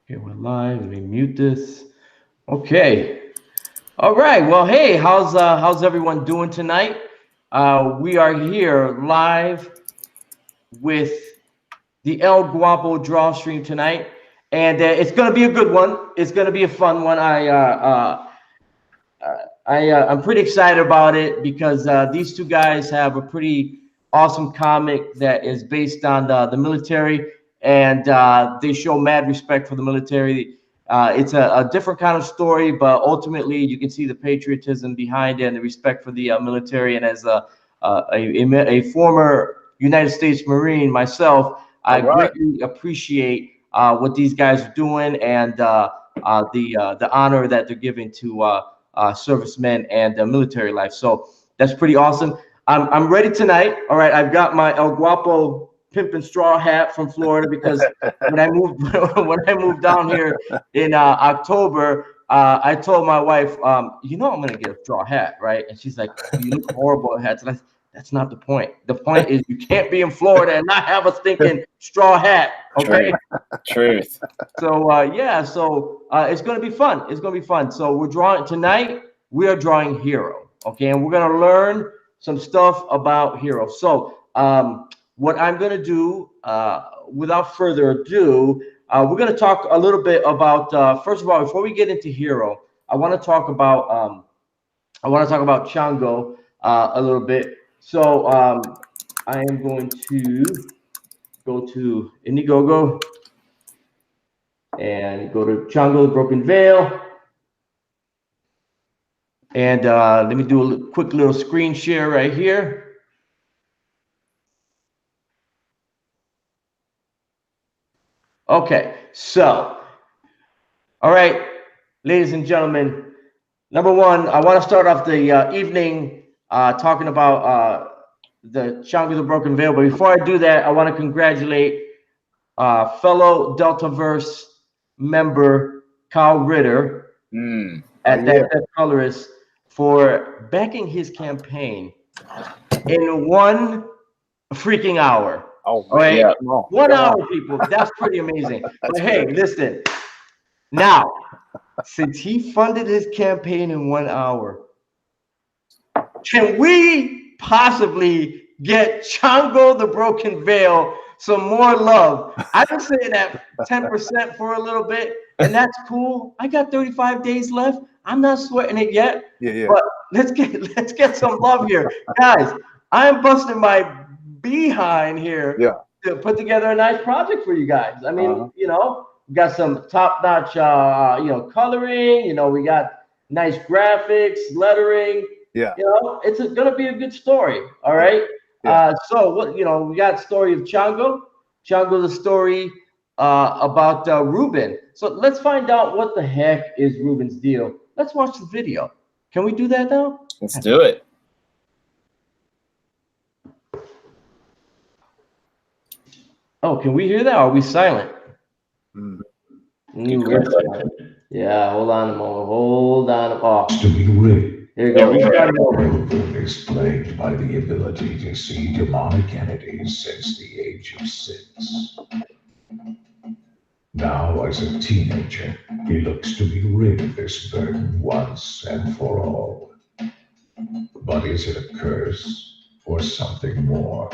Okay, we're live. Let me mute this. Okay. All right. Well, hey, how's everyone doing tonight? We are here live with the El Guapo draw stream tonight, and it's gonna be a good one. It's gonna be a fun one. I'm pretty excited about it because these two guys have a pretty awesome comic that is based on the military, and they show mad respect for the military. It's a different kind of story, but ultimately you can see the patriotism behind it and the respect for the military. And as a former United States Marine myself, I greatly appreciate what these guys are doing and the honor that they're giving to servicemen and military life. So that's pretty awesome. I'm ready tonight. All right, I've got my El Guapo pimpin' straw hat from Florida because when I moved when I moved down here in October, I told my wife, I'm gonna get a straw hat, right? And she's like, "You look horrible in hats." And that's not the point. The point is you can't be in Florida and not have a stinking straw hat. Okay. Truth. So it's gonna be fun. It's gonna be fun. So we're drawing tonight. We are drawing Hiro. Okay, and we're gonna learn some stuff about Hiro. So what I'm gonna do, without further ado, we're gonna talk a little bit about. First of all, before we get into Hiro, I want to talk about. Chango a little bit. So I am going to go to Indiegogo and go to Chango the Broken Veil. And let me do a quick little screen share right here. Okay, so, all right, ladies and gentlemen, number one, I want to start off the evening talking about the Chango the Broken Veil. But before I do that, I want to congratulate fellow Deltaverse member Kyle Ritter at that colorist for backing his campaign in 1 freaking hour. Oh, right? yeah. 1 hour, people. That's pretty amazing. But hey, listen. Now, since he funded his campaign in 1 hour, can we possibly get Chango the Broken Veil some more love? I've been saying that 10% for a little bit, and that's cool. I got 35 days left. I'm not sweating it yet. Yeah. But let's get some love here. Guys, I'm busting my behind here to put together a nice project for you guys. I mean, we got some top-notch coloring, we got nice graphics, lettering. It's gonna be a good story. All right. So we got story of Chango. The story about Ruben. So let's find out what the heck is Ruben's deal. Let's watch the video. Can we do that now? Let's do it. Oh, can we hear that? Or are we silent? Yeah, hold on a moment. Hold on. Oh, here we go. Ruben is plagued by the ability to see demonic entities since the age of 6. Now, as a teenager, he looks to be rid of this burden once and for all. But is it a curse or something more?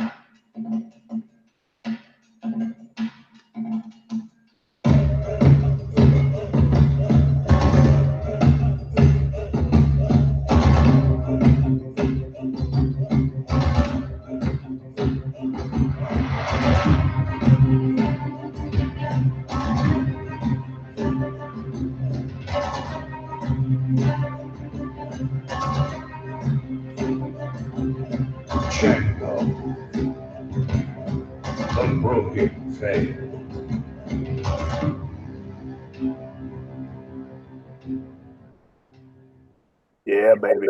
Chango, the Broken Veil. Yeah, baby.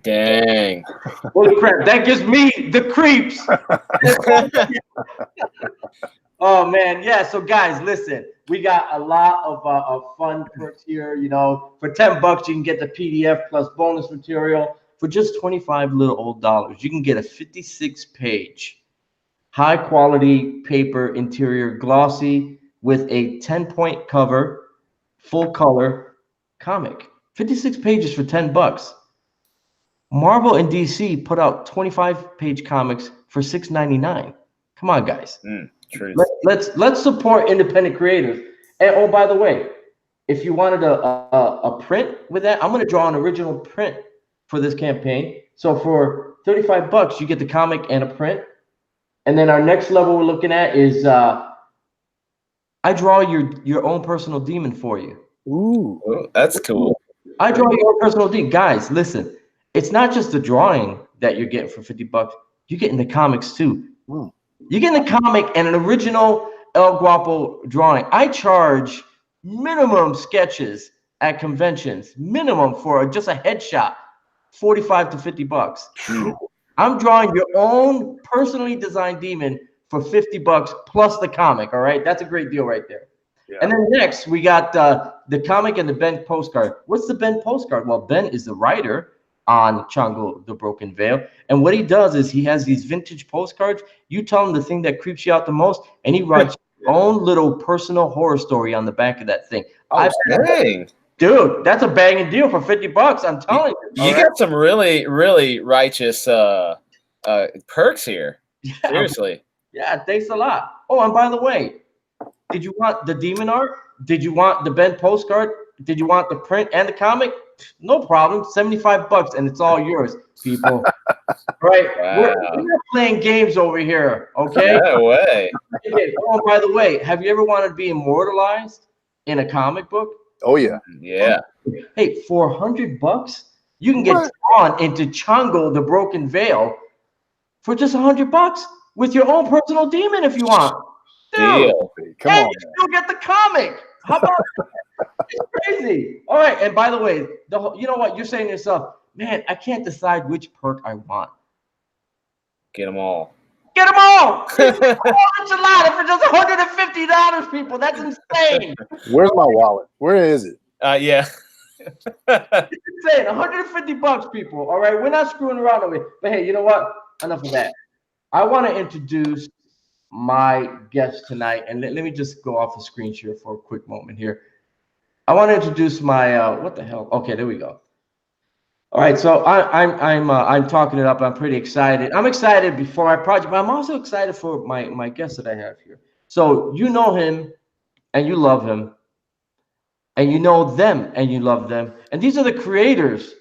Dang. Holy crap, that gives me the creeps. Oh man, yeah. So guys, listen, we got a lot of fun perks here. For $10 you can get the PDF plus bonus material. For just 25 little old dollars, you can get a 56-page, high quality paper interior glossy with a 10-point cover full color comic. 56 pages for $10. Marvel and DC put out 25-page comics for $6.99. Come on, guys. Truth. Let's support independent creators. And oh, by the way, if you wanted a print with that, I'm going to draw an original print for this campaign. So for $35, you get the comic and a print. And then our next level we're looking at is I draw your own personal demon for you. Ooh, that's cool. I draw your own personal demon. Guys, listen, it's not just the drawing that you're getting for $50. You're getting the comics too. You're getting the comic and an original El Guapo drawing. I charge minimum sketches at conventions, minimum for just a headshot, $45 to $50. I'm drawing your own personally designed demon for $50 plus the comic. All right, that's a great deal right there. Yeah. And then next we got the comic and the Ben postcard. What's the Ben postcard? Well, Ben is the writer on Chongo the Broken Veil, and what he does is he has these vintage postcards. You tell him the thing that creeps you out the most, and he writes your own little personal horror story on the back of that thing. Oh, dang. Dude, that's a banging deal for $50. I'm telling you. You got some really, really righteous perks here. Yeah. Seriously. Yeah, thanks a lot. Oh, and by the way, did you want the demon art? Did you want the Ben postcard? Did you want the print and the comic? No problem. $75 and it's all yours, people. Right? Wow. We're not playing games over here, okay? No way. Oh, by the way, have you ever wanted to be immortalized in a comic book? Oh yeah. Yeah. Hey, for $100, you can get drawn into Chongo the Broken Veil for just $100 with your own personal demon if you want. Dude, come on. You still get the comic. How about that? It's crazy. All right, and by the way, you know what? You're saying to yourself, man, I can't decide which perk I want. Get them all. Get them all. It's a lot for just $150, people. That's insane. Where's my wallet? Where is it? Yeah. It's insane. $150, people. All right, we're not screwing around with it. But hey, you know what? Enough of that. I want to introduce my guest tonight, and let me just go off the screen share for a quick moment here. I want to introduce my what the hell? Okay, there we go. All right, so I'm talking it up. I'm pretty excited. I'm excited before my project, but I'm also excited for my guest that I have here. So you know him, and you love him, and you know them, and you love them, and these are the creators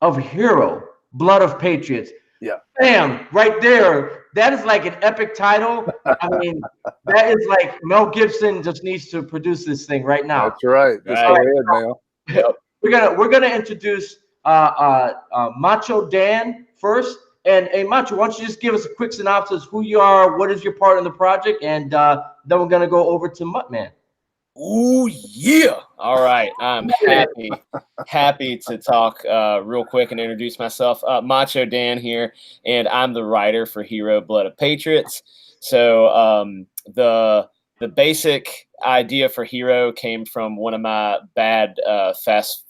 of Hiro, Blood of Patriots. Yeah. Bam, right there. That is like an epic title. I mean, that is like Mel Gibson just needs to produce this thing right now. That's right. That's go ahead, Mel. Yep. We're gonna introduce Macho Dan first. And hey, Macho, why don't you just give us a quick synopsis? Who you are, what is your part in the project, and then we're gonna go over to Mutt Man. Ooh, yeah. All right. I'm happy to talk real quick and introduce myself. Macho Dan here, and I'm the writer for Hiro Blood of Patriots. So the basic idea for Hiro came from one of my bad fast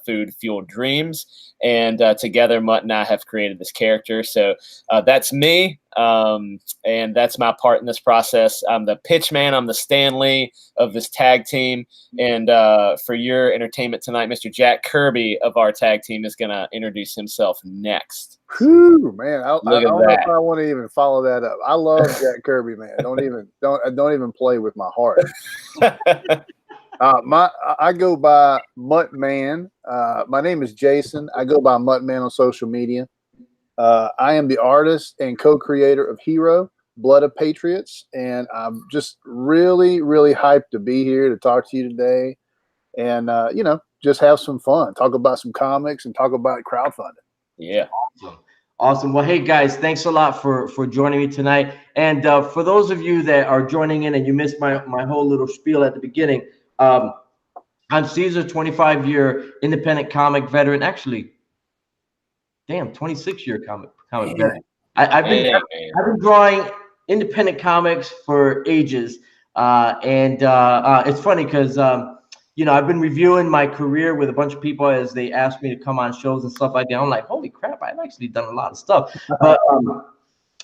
food fueled dreams, and together Mutt and I have created this character. So that's me, and that's my part in this process. I'm the pitch man. I'm the Stan Lee of this tag team, and for your entertainment tonight, Mr. Jack Kirby of our tag team is going to introduce himself next. Whew, man, I don't know if I want to even follow that up. I love Jack Kirby, man. Don't even play with my heart. I go by Mutt Man. My name is Jason. I go by Mutt Man on social media. I am the artist and co-creator of Hiro, Blood of Patriots, and I'm just really, really hyped to be here to talk to you today, and just have some fun, talk about some comics, and talk about crowdfunding. Yeah. Awesome. Well, hey guys, thanks a lot for joining me tonight. And for those of you that are joining in and you missed my whole little spiel at the beginning. I'm Caesar, 25-year independent comic veteran. Actually, damn, 26-year comic veteran. I've been drawing independent comics for ages, and it's funny because I've been reviewing my career with a bunch of people as they ask me to come on shows and stuff like that. I'm like, holy crap, I've actually done a lot of stuff. But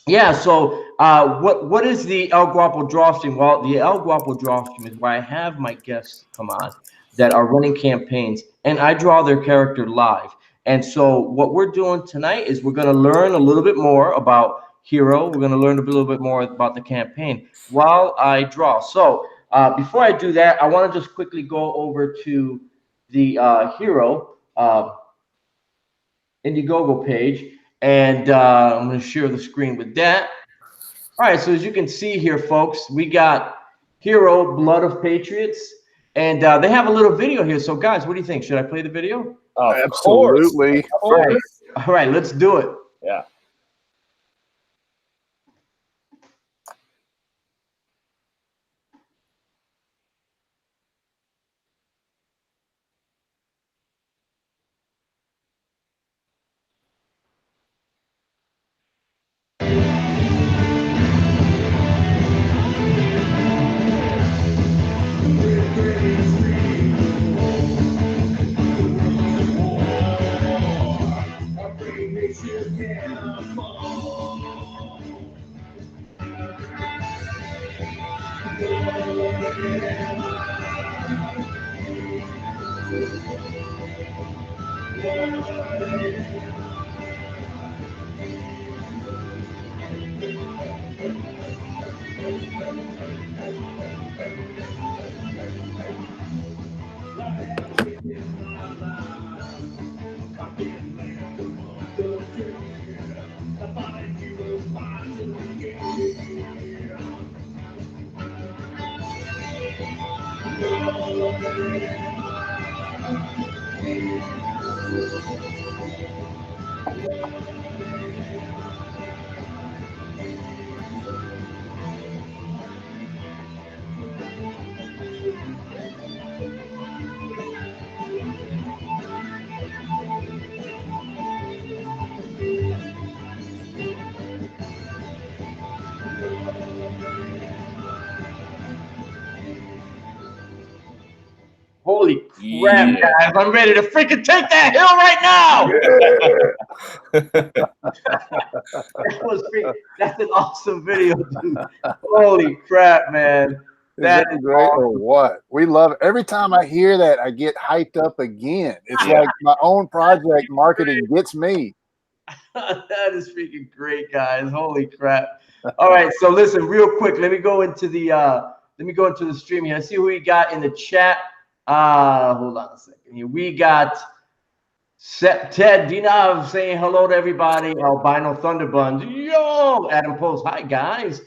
Yeah, so what is the El Guapo draw stream? Well, the El Guapo draw stream is where I have my guests come on that are running campaigns, and I draw their character live. And so what we're doing tonight is we're going to learn a little bit more about Hiro. We're going to learn a little bit more about the campaign while I draw. So before I do that, I want to just quickly go over to the Hiro Indiegogo page, and I'm going to share the screen with that. All right, so as you can see here, folks, we got Hiro Blood of Patriots, and they have a little video here. So, guys, what do you think? Should I play the video? Absolutely. All right, let's do it. Yeah. Holy crap, Yeah. guys. I'm ready to freaking take that hill right now. That's an awesome video, dude. Holy crap, man. That is great awesome. Or what? We love it. Every time I hear that, I get hyped up again. It's like my own project marketing gets me. That is freaking great, guys. Holy crap. All right, so listen, real quick, let me go into the stream here. Let's see who we got in the chat. Hold on a second here. We got Ted Dinav saying hello to everybody. Albino Thunderbuns. Yo, Adam Post. Hi, guys.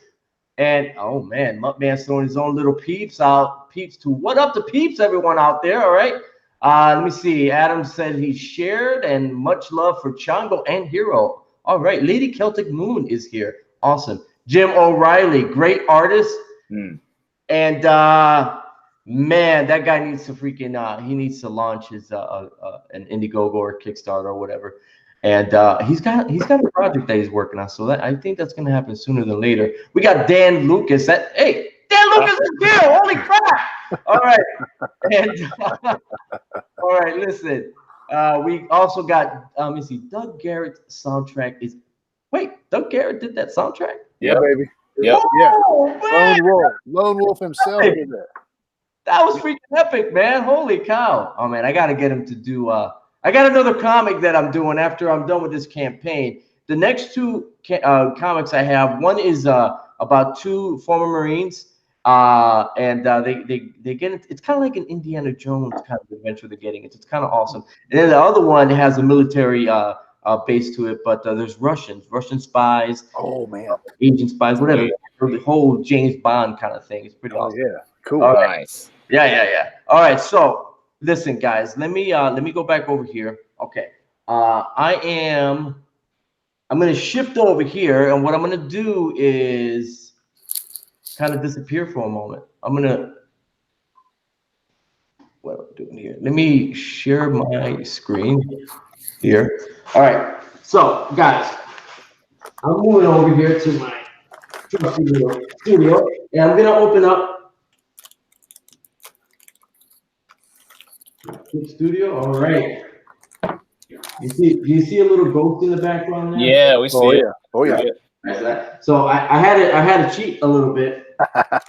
And oh man, Muttman's throwing his own little peeps out. Peeps to what up to peeps, everyone out there. All right. Let me see. Adam said he shared, and much love for Chango and Hiro. All right. Lady Celtic Moon is here. Awesome. Jim O'Reilly, great artist. And man, that guy needs to freaking he needs to launch his an Indiegogo or Kickstarter or whatever. And he's got a project that he's working on, so that I think that's gonna happen sooner than later. We got Dan Lucas. Hey, Dan Lucas is here! Holy crap! All right, and all right. Listen, we also got let me see. Doug Garrett's soundtrack is. Wait, Doug Garrett did that soundtrack? Yeah, baby. Yep. Yeah. Lone Wolf himself did that. That was freaking epic, man. Holy cow! Oh man, I gotta get him to do. I got another comic that I'm doing after I'm done with this campaign. The next two comics I have, one is about two former Marines, and they get it. It's kind of like an Indiana Jones kind of adventure they're getting. It's kind of awesome. And then the other one has a military base to it, but there's Russian spies. Oh man, Asian spies, whatever. The whole James Bond kind of thing. It's pretty awesome. Yeah, cool. All right. Nice. Yeah. All right, so listen, guys. Let me go back over here. Okay. I'm going to shift over here, and what I'm going to do is kind of disappear for a moment. What am I doing here? Let me share my screen here. All right. So, guys, I'm moving over here to my studio, and I'm going to open up studio. All right. Do you see a little ghost in the background there? Yeah, we see it. Oh yeah. So I had to cheat a little bit.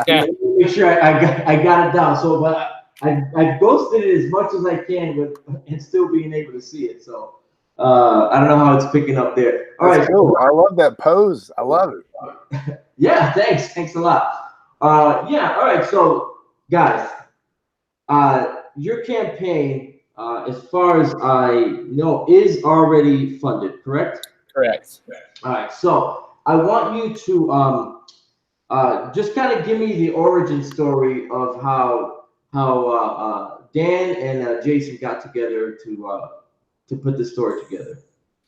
Yeah. Make sure I got it down. So, but I ghosted it as much as I can and still being able to see it. So I don't know how it's picking up there. All That's right. cool. I love that pose. I love it. Yeah. Thanks a lot. Yeah. All right. So guys, your campaign, as far as I know, is already funded, correct? Correct. All right. So I want you to just kind of give me the origin story of how Dan and Jason got together to put this story together.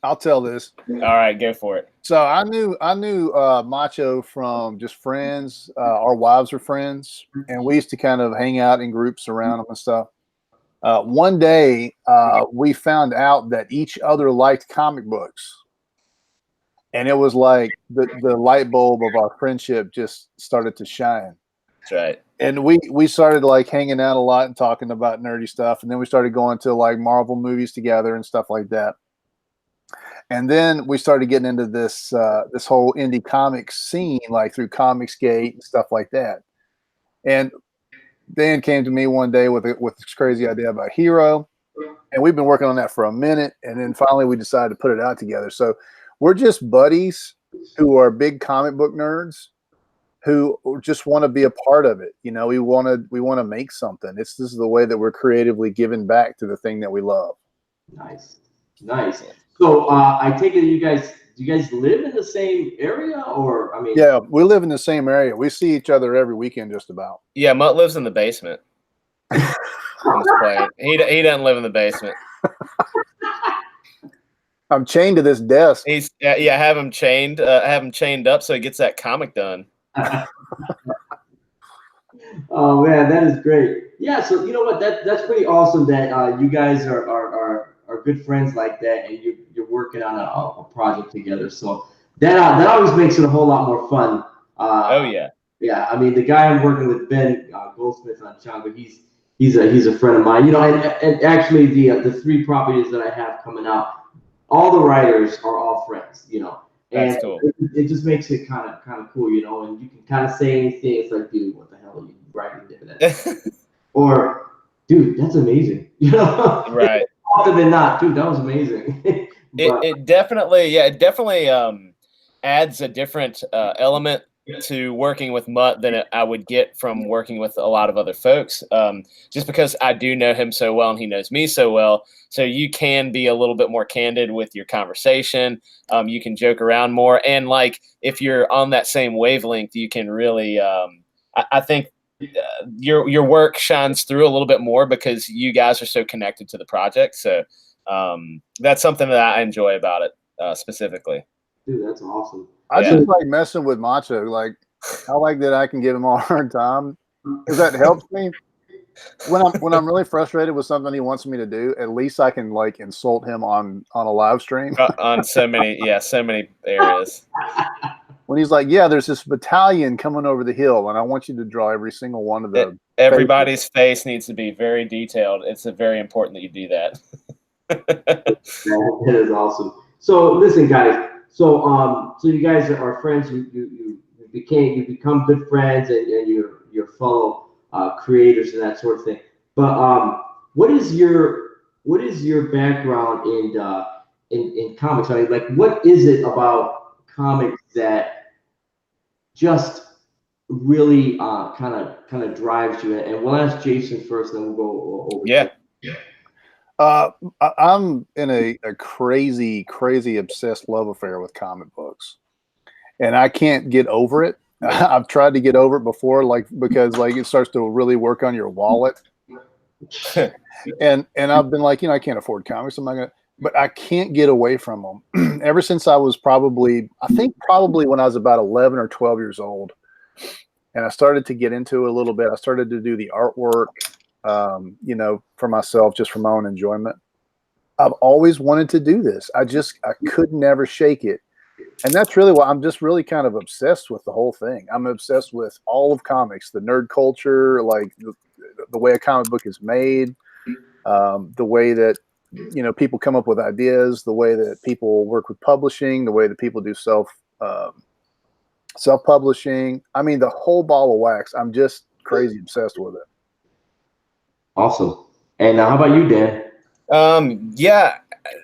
I'll tell this. All right, go for it. So I knew Macho from just friends. Our wives were friends, and we used to kind of hang out in groups around them and stuff. One day, we found out that each other liked comic books. And it was like the light bulb of our friendship just started to shine. That's right. And we started like hanging out a lot and talking about nerdy stuff. And then we started going to like Marvel movies together and stuff like that. And then we started getting into this this whole indie comics scene, like through Comicsgate and stuff like that. And Dan came to me one day with this crazy idea about Hiro. And we've been working on that for a minute. And then finally we decided to put it out together. So we're just buddies who are big comic book nerds who just want to be a part of it. You know, we want to make something. This is the way that we're creatively giving back to the thing that we love. Nice. So I take it do you guys live in the same area, or I mean? Yeah, we live in the same area. We see each other every weekend, just about. Yeah, Mutt lives in the basement. I'm just playing. He doesn't live in the basement. I'm chained to this desk. He's have him chained up so he gets that comic done. Oh man, that is great. Yeah, so you know what? That's pretty awesome that you guys are good friends like that, and you're working on a project together. So that always makes it a whole lot more fun. Oh yeah. Yeah, I mean the guy I'm working with, Ben Goldsmith on Chongo, he's a friend of mine. You know, and actually the 3 properties that I have coming out, all the writers are all friends. You know. And That's cool. it just makes it kind of cool, you know, and you can kind of say anything. It's like, dude, what the hell are you writing there? Or, dude, that's amazing. You know, Right. Often than not, dude, that was amazing. It definitely adds a different element to working with Mutt than I would get from working with a lot of other folks. Just because I do know him so well and he knows me so well. So you can be a little bit more candid with your conversation. You can joke around more. And like, if you're on that same wavelength, you can really, I think your work shines through a little bit more because you guys are so connected to the project. So that's something that I enjoy about it specifically. Dude, that's awesome. I just like messing with Macho. Like, I like that I can give him a hard time because that helps me. When I'm really frustrated with something he wants me to do, at least I can like insult him on a live stream. On so many areas. When he's like, yeah, there's this battalion coming over the hill, and I want you to draw every single one of them. Everybody's face needs to be very detailed. It's very important that you do that. That is awesome. So listen, guys. So you guys are friends. You become good friends, and you're fellow creators and that sort of thing. But what is your background in comics? I mean, like, what is it about comics that just really kind of drives you? And we'll ask Jason first, then we'll go over. Yeah. I'm in a crazy obsessed love affair with comic books, and I can't get over it. I've tried to get over it before, like, because like it starts to really work on your wallet. and I've been like, I can't afford comics. I'm not gonna, but I can't get away from them. Ever since I was probably when I was about 11 or 12 years old, and I started to get into it a little bit. I started to do the artwork, for myself, just for my own enjoyment. I've always wanted to do this. I could never shake it. And that's really why I'm just really kind of obsessed with the whole thing. I'm obsessed with all of comics, the nerd culture, like the way a comic book is made, the way that, people come up with ideas, the way that people work with publishing, the way that people do self-publishing. I mean, the whole ball of wax. I'm just crazy obsessed with it. Awesome. And how about you, Dan? Yeah.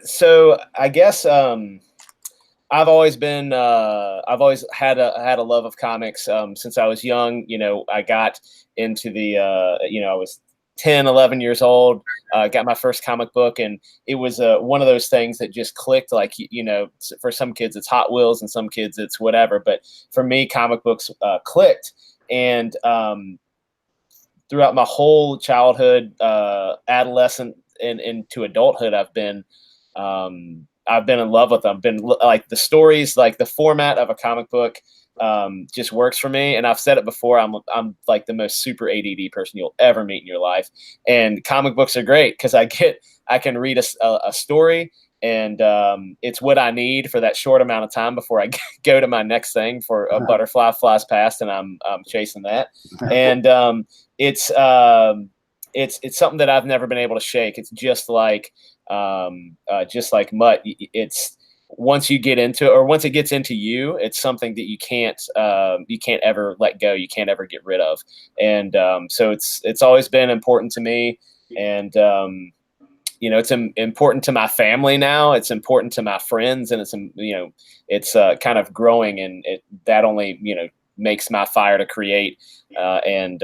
So I guess I've always been I've always had a love of comics since I was young. You know, I got into the I was 10, 11 years old, got my first comic book, and it was one of those things that just clicked. Like, for some kids it's Hot Wheels and some kids it's whatever, but for me comic books clicked. And throughout my whole childhood, adolescent, and into adulthood, I've been in love with them. Been like the stories, like the format of a comic book, just works for me. And I've said it before, I'm like the most super ADD person you'll ever meet in your life. And comic books are great because I can read a story, and it's what I need for that short amount of time before I go to my next thing. For a butterfly flies past and I'm chasing that. And it's something that I've never been able to shake. It's just like Mutt. It's once you get into it, or once it gets into you, it's something that you can't ever let go. You can't ever get rid of. And so it's always been important to me. And it's important to my family now. It's important to my friends, and it's kind of growing, and that only makes my fire to create and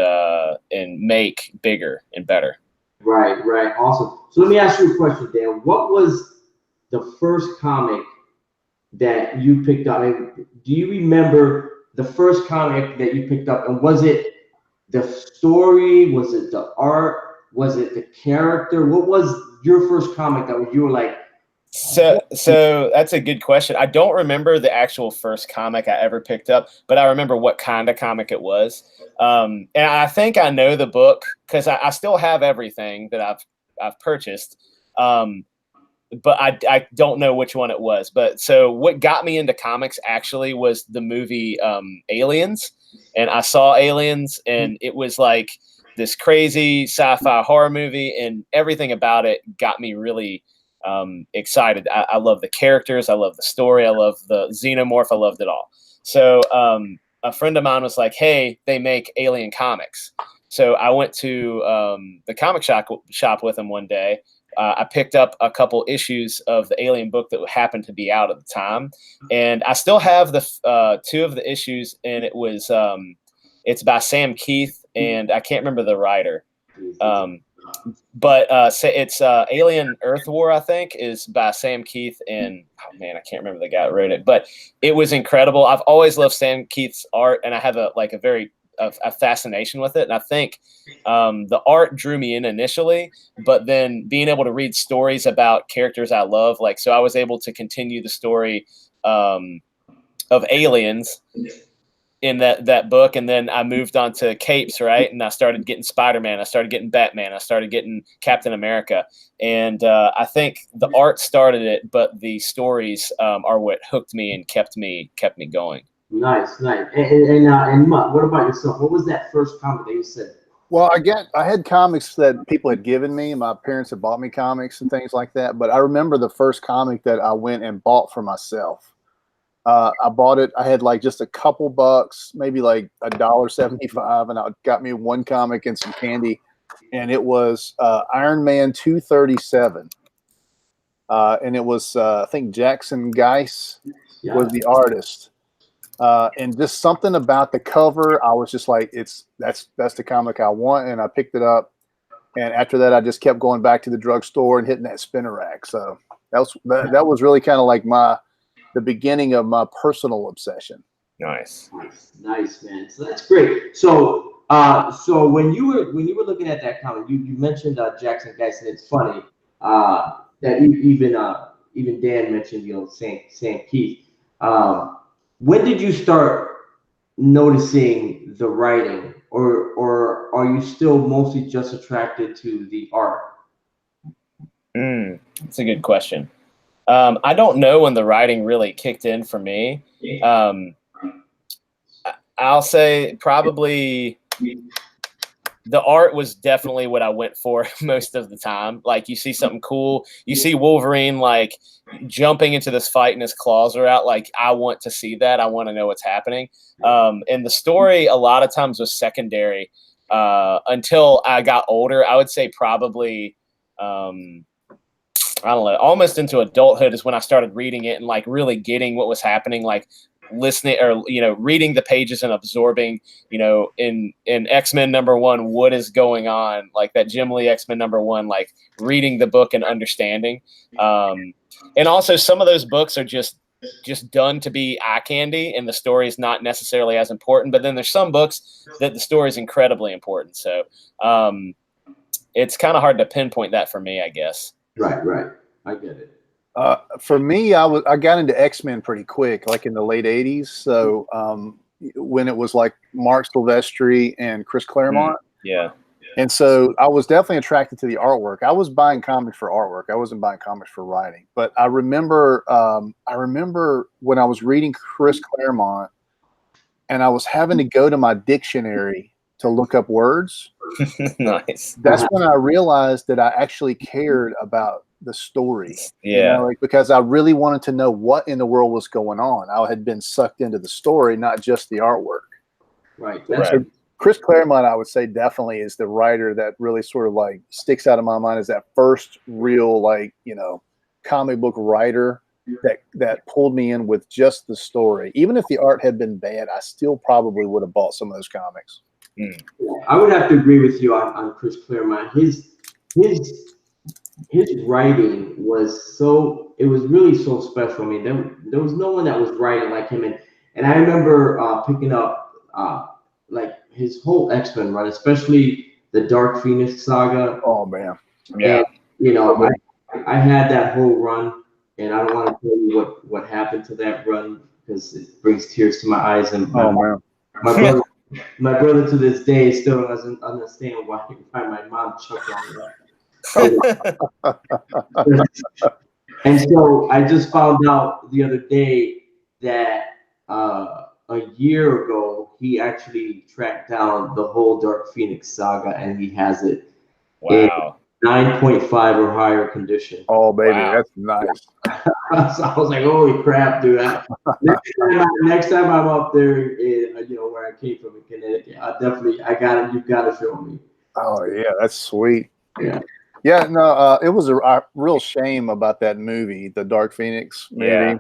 make bigger and better. Right. Awesome. So let me ask you a question, Dan. What was the first comic that you picked up? And do you remember the first comic that you picked up? And was it the story? Was it the art? Was it the character? What was your first comic that you were like? So that's a good question. I don't remember the actual first comic I ever picked up, but I remember what kind of comic it was. And I think I know the book because I still have everything that I've purchased. But I don't know which one it was. But so what got me into comics actually was the movie Aliens. And I saw Aliens, and it was like this crazy sci-fi horror movie, and everything about it got me really excited. I love the characters. I love the story. I love the xenomorph. I loved it all. So a friend of mine was like, hey, they make Alien comics. So I went to the comic shop with him one day. I picked up a couple issues of the Alien book that happened to be out at the time. And I still have the two of the issues, and it's by Sam Keith, and I can't remember the writer. But it's Alien Earth War, I think, is by Sam Keith, and oh man, I can't remember the guy that wrote it, but it was incredible. I've always loved Sam Keith's art, and I have a very fascination with it. And I think the art drew me in initially, but then being able to read stories about characters I love, so I was able to continue the story of Aliens in that book, and then I moved on to capes, right? And I started getting Spider-Man, I started getting Batman, I started getting Captain America, and I think the art started it, but the stories are what hooked me and kept me going. Nice. And Mutt, what about yourself? What was that first comic that you said? Well, I had comics that people had given me. My parents had bought me comics and things like that. But I remember the first comic that I went and bought for myself. I bought it. I had just a couple bucks, maybe like $1.75, and I got me one comic and some candy. And it was Iron Man 237. And it was, I think Jackson Geiss was the artist. And just something about the cover, I was just like, that's the comic I want. And I picked it up. And after that, I just kept going back to the drugstore and hitting that spinner rack. So that was really kind of like the beginning of my personal obsession. Nice, man. So that's great. So when you were looking at that comic, you mentioned Jackson Geiss, and it's funny that even Dan mentioned Sam Keith. When did you start noticing the writing, or are you still mostly just attracted to the art? That's a good question. I don't know when the writing really kicked in for me. I'll say probably the art was definitely what I went for most of the time. Like you see something cool, you see Wolverine like jumping into this fight and his claws are out. Like I want to see that. I want to know what's happening. And the story a lot of times was secondary until I got older. I would say probably I don't know, almost into adulthood is when I started reading it and like really getting what was happening, like listening or, reading the pages and absorbing, in X-Men #1, what is going on, like that Jim Lee X-Men #1, like reading the book and understanding. And also some of those books are just done to be eye candy and the story is not necessarily as important, but then there's some books that the story is incredibly important. So it's kind of hard to pinpoint that for me, I guess. Right. I get it. For me, I got into X-Men pretty quick, like in the late '80s. So when it was like Mark Silvestri and Chris Claremont. Yeah. And so I was definitely attracted to the artwork. I was buying comics for artwork. I wasn't buying comics for writing. But I remember when I was reading Chris Claremont and I was having to go to my dictionary to look up words. Nice. That's when I realized that I actually cared about the story. Yeah. Because I really wanted to know what in the world was going on. I had been sucked into the story, not just the artwork. Right. So Chris Claremont, I would say, definitely is the writer that really sort of like sticks out in my mind as that first real, like, comic book writer that pulled me in with just the story. Even if the art had been bad, I still probably would have bought some of those comics. I would have to agree with you on Chris Claremont. His writing was it was really so special. I mean, there was no one that was writing like him. And I remember picking up like his whole X-Men run, especially the Dark Phoenix saga. Oh man. Yeah. And, I had that whole run, and I don't want to tell you what happened to that run because it brings tears to my eyes. And my brother to this day still doesn't understand why my mom choked on that. And so I just found out the other day that a year ago he actually tracked down the whole Dark Phoenix saga, and he has it. Wow. In 9.5 or higher condition. Oh baby, Wow. That's nice. So I was like, holy crap, dude. Next time I'm up there, where I came from in Connecticut, you've got to show me. Oh yeah, that's sweet. Yeah. Yeah, no, it was a real shame about that movie, the Dark Phoenix movie. Yeah.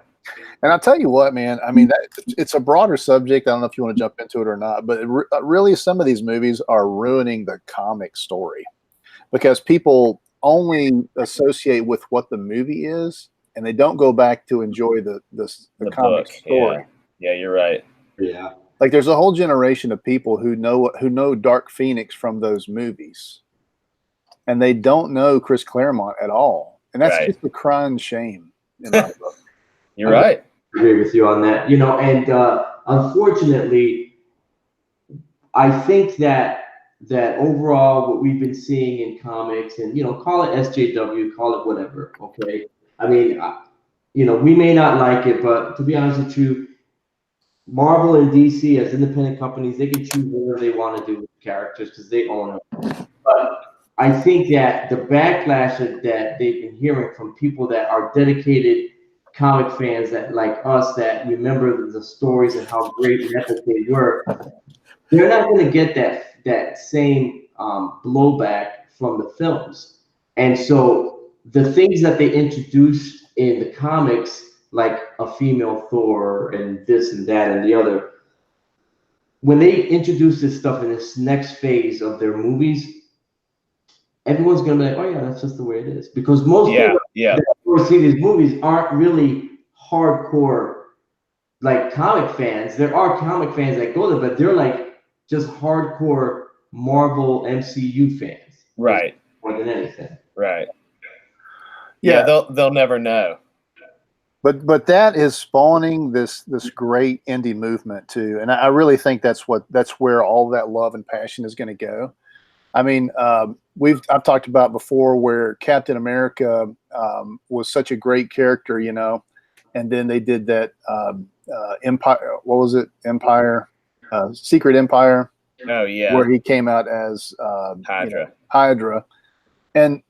And I'll tell you what, man, I mean, it's a broader subject. I don't know if you want to jump into it or not, but really some of these movies are ruining the comic story because people only associate with what the movie is, and they don't go back to enjoy the comic book. story. Yeah, you're right. Yeah. Like there's a whole generation of people who know Dark Phoenix from those movies, and they don't know Chris Claremont at all, and that's just a crying shame in my book. You're right. I agree with you on that. And unfortunately, I think that overall what we've been seeing in comics, and call it SJW, call it whatever, okay? I mean, we may not like it, but to be honest with you, Marvel and DC as independent companies, they can choose whatever they want to do with characters because they own them. But I think that the backlash that they've been hearing from people that are dedicated comic fans that like us that remember the stories and how great and epic they were, they're not going to get that same blowback from the films. And so the things that they introduced in the comics, like a female Thor and this and that and the other, when they introduce this stuff in this next phase of their movies, everyone's going to be like, oh yeah, that's just the way it is. Because most people that see these movies aren't really hardcore like comic fans. There are comic fans that go there, but they're like just hardcore Marvel MCU fans. Right. More than anything. Right. Yeah, they'll never know. But that is spawning this great indie movement too, and I really think that's where all that love and passion is going to go. I mean, I've talked about before where Captain America was such a great character, and then they did that Empire. What was it? Empire, Secret Empire. Oh yeah, where he came out as Hydra. Hydra, and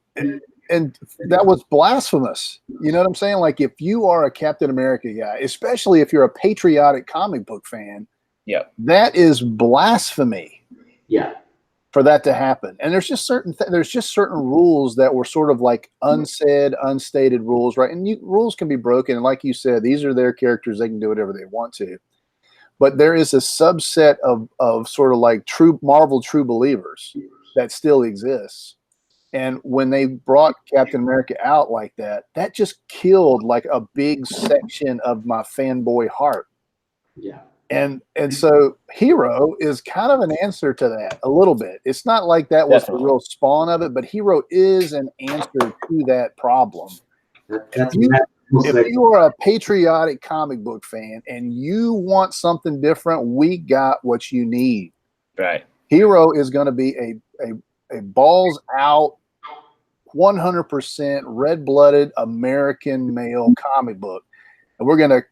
that was blasphemous. You know what I'm saying? Like, if you are a Captain America guy, especially if you're a patriotic comic book fan, that is blasphemy. Yeah. For that to happen. And there's just certain rules that were sort of like unsaid, unstated rules, right? And rules can be broken. And like you said, these are their characters. They can do whatever they want to. But there is a subset of sort of like Marvel true believers that still exists. And when they brought Captain America out like that, that just killed like a big section of my fanboy heart. Yeah. And so Hiro is kind of an answer to that a little bit. It's not like that was the real spawn of it, but Hiro is an answer to that problem. If you are a patriotic comic book fan and you want something different, we got what you need. Right. Hiro is going to be a balls out, 100% red-blooded American male comic book. And we're gonna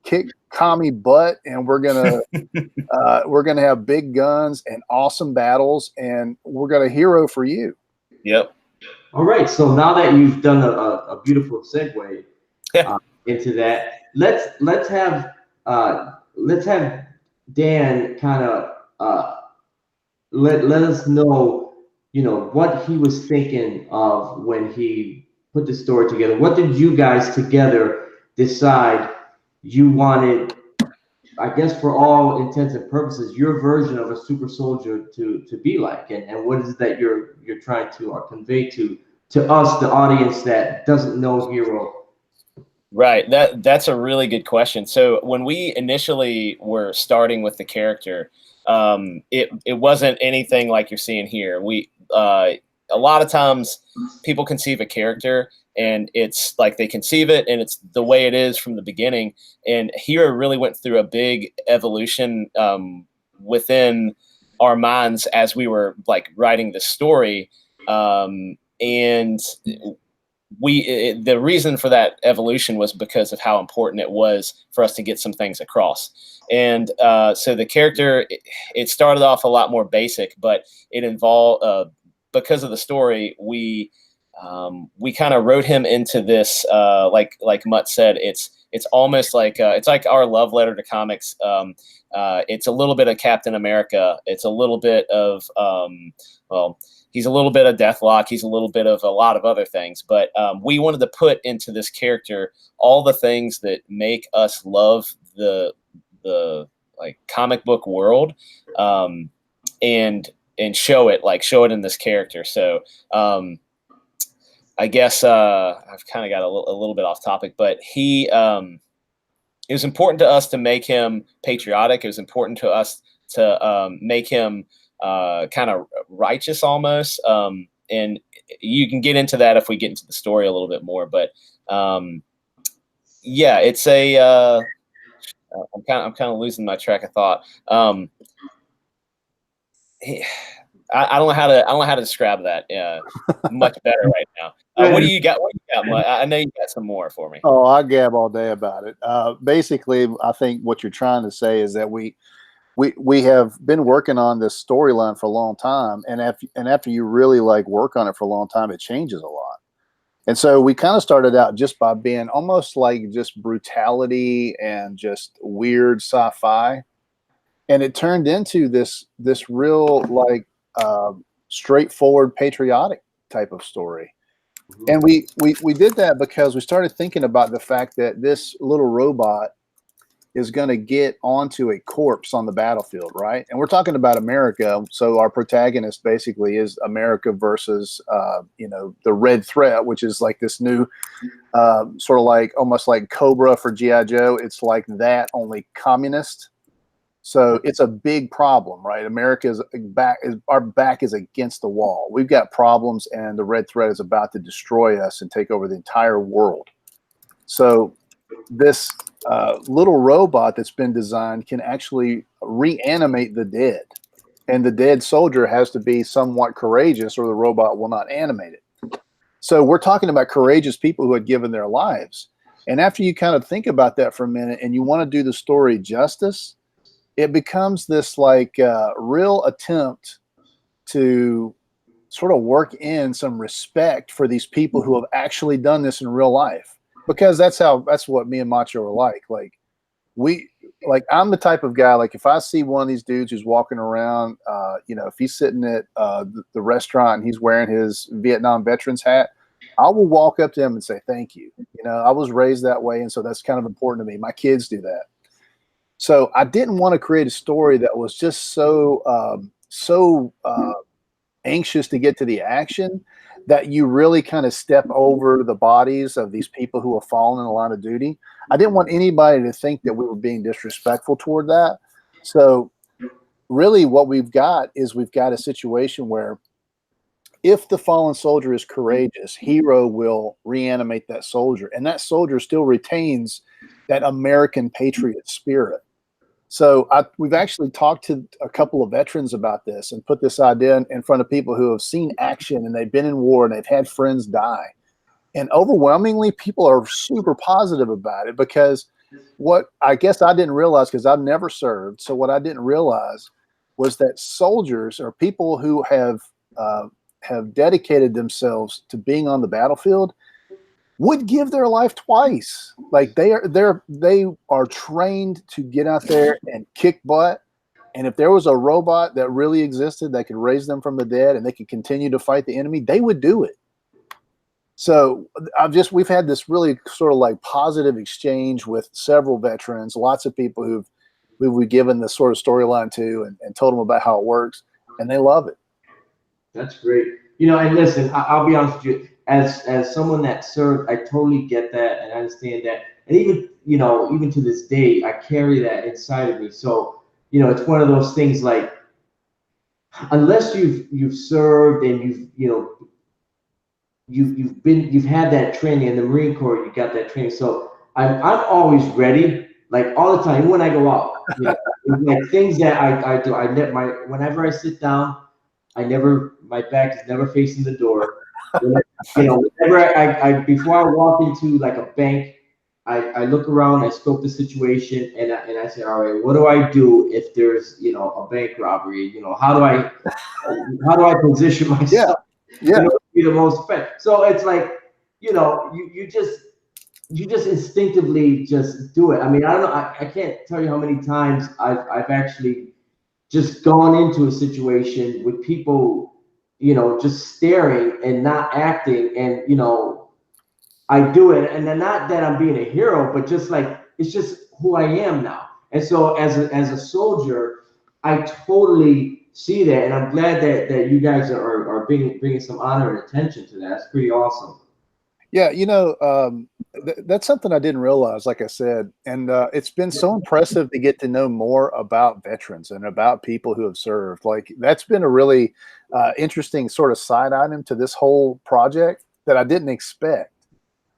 kick commie butt, and we're gonna have big guns and awesome battles, and we're gonna hero for you. Yep. All right. So now that you've done a beautiful segue into that, let's have Dan kind of let us know, what he was thinking of when he put the story together. What did you guys together decide you wanted, I guess, for all intents and purposes, your version of a super soldier to be like, and what is it that you're trying to convey to us, the audience that doesn't know Hiro? Right. That's a really good question. So when we initially were starting with the character, it wasn't anything like you're seeing here. A lot of times people conceive a character and it's like they conceive it and it's the way it is from the beginning. And Hiro really went through a big evolution within our minds as we were like writing the story. And the reason for that evolution was because of how important it was for us to get some things across. And so the character, it started off a lot more basic, but it involved, because of the story, we kind of wrote him into this, like Mutt said, it's almost like it's like our love letter to comics. It's a little bit of Captain America. It's a little bit of he's a little bit of Deathlock. He's a little bit of a lot of other things. But we wanted to put into this character all the things that make us love the like comic book world, and show it in this character. So I guess I've kind of got a little bit off topic, but it was important to us to make him patriotic. It was important to us to make him kind of righteous almost. And you can get into that if we get into the story a little bit more. But yeah, it's I'm kind of losing my track of thought. I don't know how to describe that much better right now. What do you got? Mutt? I know you got some more for me. Oh, I gab all day about it. Basically, I think what you're trying to say is that we have been working on this storyline for a long time, and after you really like work on it for a long time, it changes a lot. And so we kind of started out just by being almost like just brutality and just weird sci-fi, and it turned into this real like straightforward patriotic type of story. And we did that because we started thinking about the fact that this little robot is going to get onto a corpse on the battlefield, right? And we're talking about America, so our protagonist basically is America versus the Red Threat, which is like this new sort of like almost like Cobra for G.I. Joe. It's like that, only communist. So it's a big problem, right? America's our back is against the wall. We've got problems, and the Red Threat is about to destroy us and take over the entire world. So this little robot that's been designed can actually reanimate the dead, and the dead soldier has to be somewhat courageous, or the robot will not animate it. So we're talking about courageous people who had given their lives. And after you kind of think about that for a minute, and you want to do the story justice, it becomes this like real attempt to sort of work in some respect for these people who have actually done this in real life, because that's what me and Macho are like. I'm the type of guy, like if I see one of these dudes who's walking around, if he's sitting at the restaurant and he's wearing his Vietnam veterans hat, I will walk up to him and say, thank you. I was raised that way. And so that's kind of important to me. My kids do that. So I didn't want to create a story that was just so anxious to get to the action that you really kind of step over the bodies of these people who have fallen in the line of duty. I didn't want anybody to think that we were being disrespectful toward that. So really what we've got a situation where if the fallen soldier is courageous, Hiro will reanimate that soldier, and that soldier still retains that American patriot spirit. So we've actually talked to a couple of veterans about this and put this idea in front of people who have seen action and they've been in war and they've had friends die. And overwhelmingly, people are super positive about it, because what I guess I didn't realize, because I've never served. So what I didn't realize was that soldiers or people who have dedicated themselves to being on the battlefield would give their life twice. Like they are trained to get out there and kick butt. And if there was a robot that really existed that could raise them from the dead and they could continue to fight the enemy, they would do it. So we've had this really sort of like positive exchange with several veterans, lots of people who we've given this sort of storyline to and told them about how it works, and they love it. That's great. And listen, I'll be honest with you, as someone that served, I totally get that and I understand that. And even to this day, I carry that inside of me. So, it's one of those things like, unless you've served and you've had that training in the Marine Corps, you got that training. So I'm always ready, like all the time, even when I go out, like things that I do. Whenever I sit down, my back is never facing the door. Whenever before I walk into like a bank, I look around, I scope the situation, and I say, all right, what do I do if there's a bank robbery? How do I position myself? Yeah. To be the most effective. So it's like, you just instinctively just do it. I mean, I don't know. I can't tell you how many times I've actually just gone into a situation with people, just staring and not acting. And, I do it. And then not that I'm being a hero, but just like, it's just who I am now. And so as a soldier, I totally see that. And I'm glad that you guys are bringing some honor and attention to that. That's pretty awesome. Yeah. That's something I didn't realize, like I said, and it's been so impressive to get to know more about veterans and about people who have served. Like that's been a really interesting sort of side item to this whole project that I didn't expect.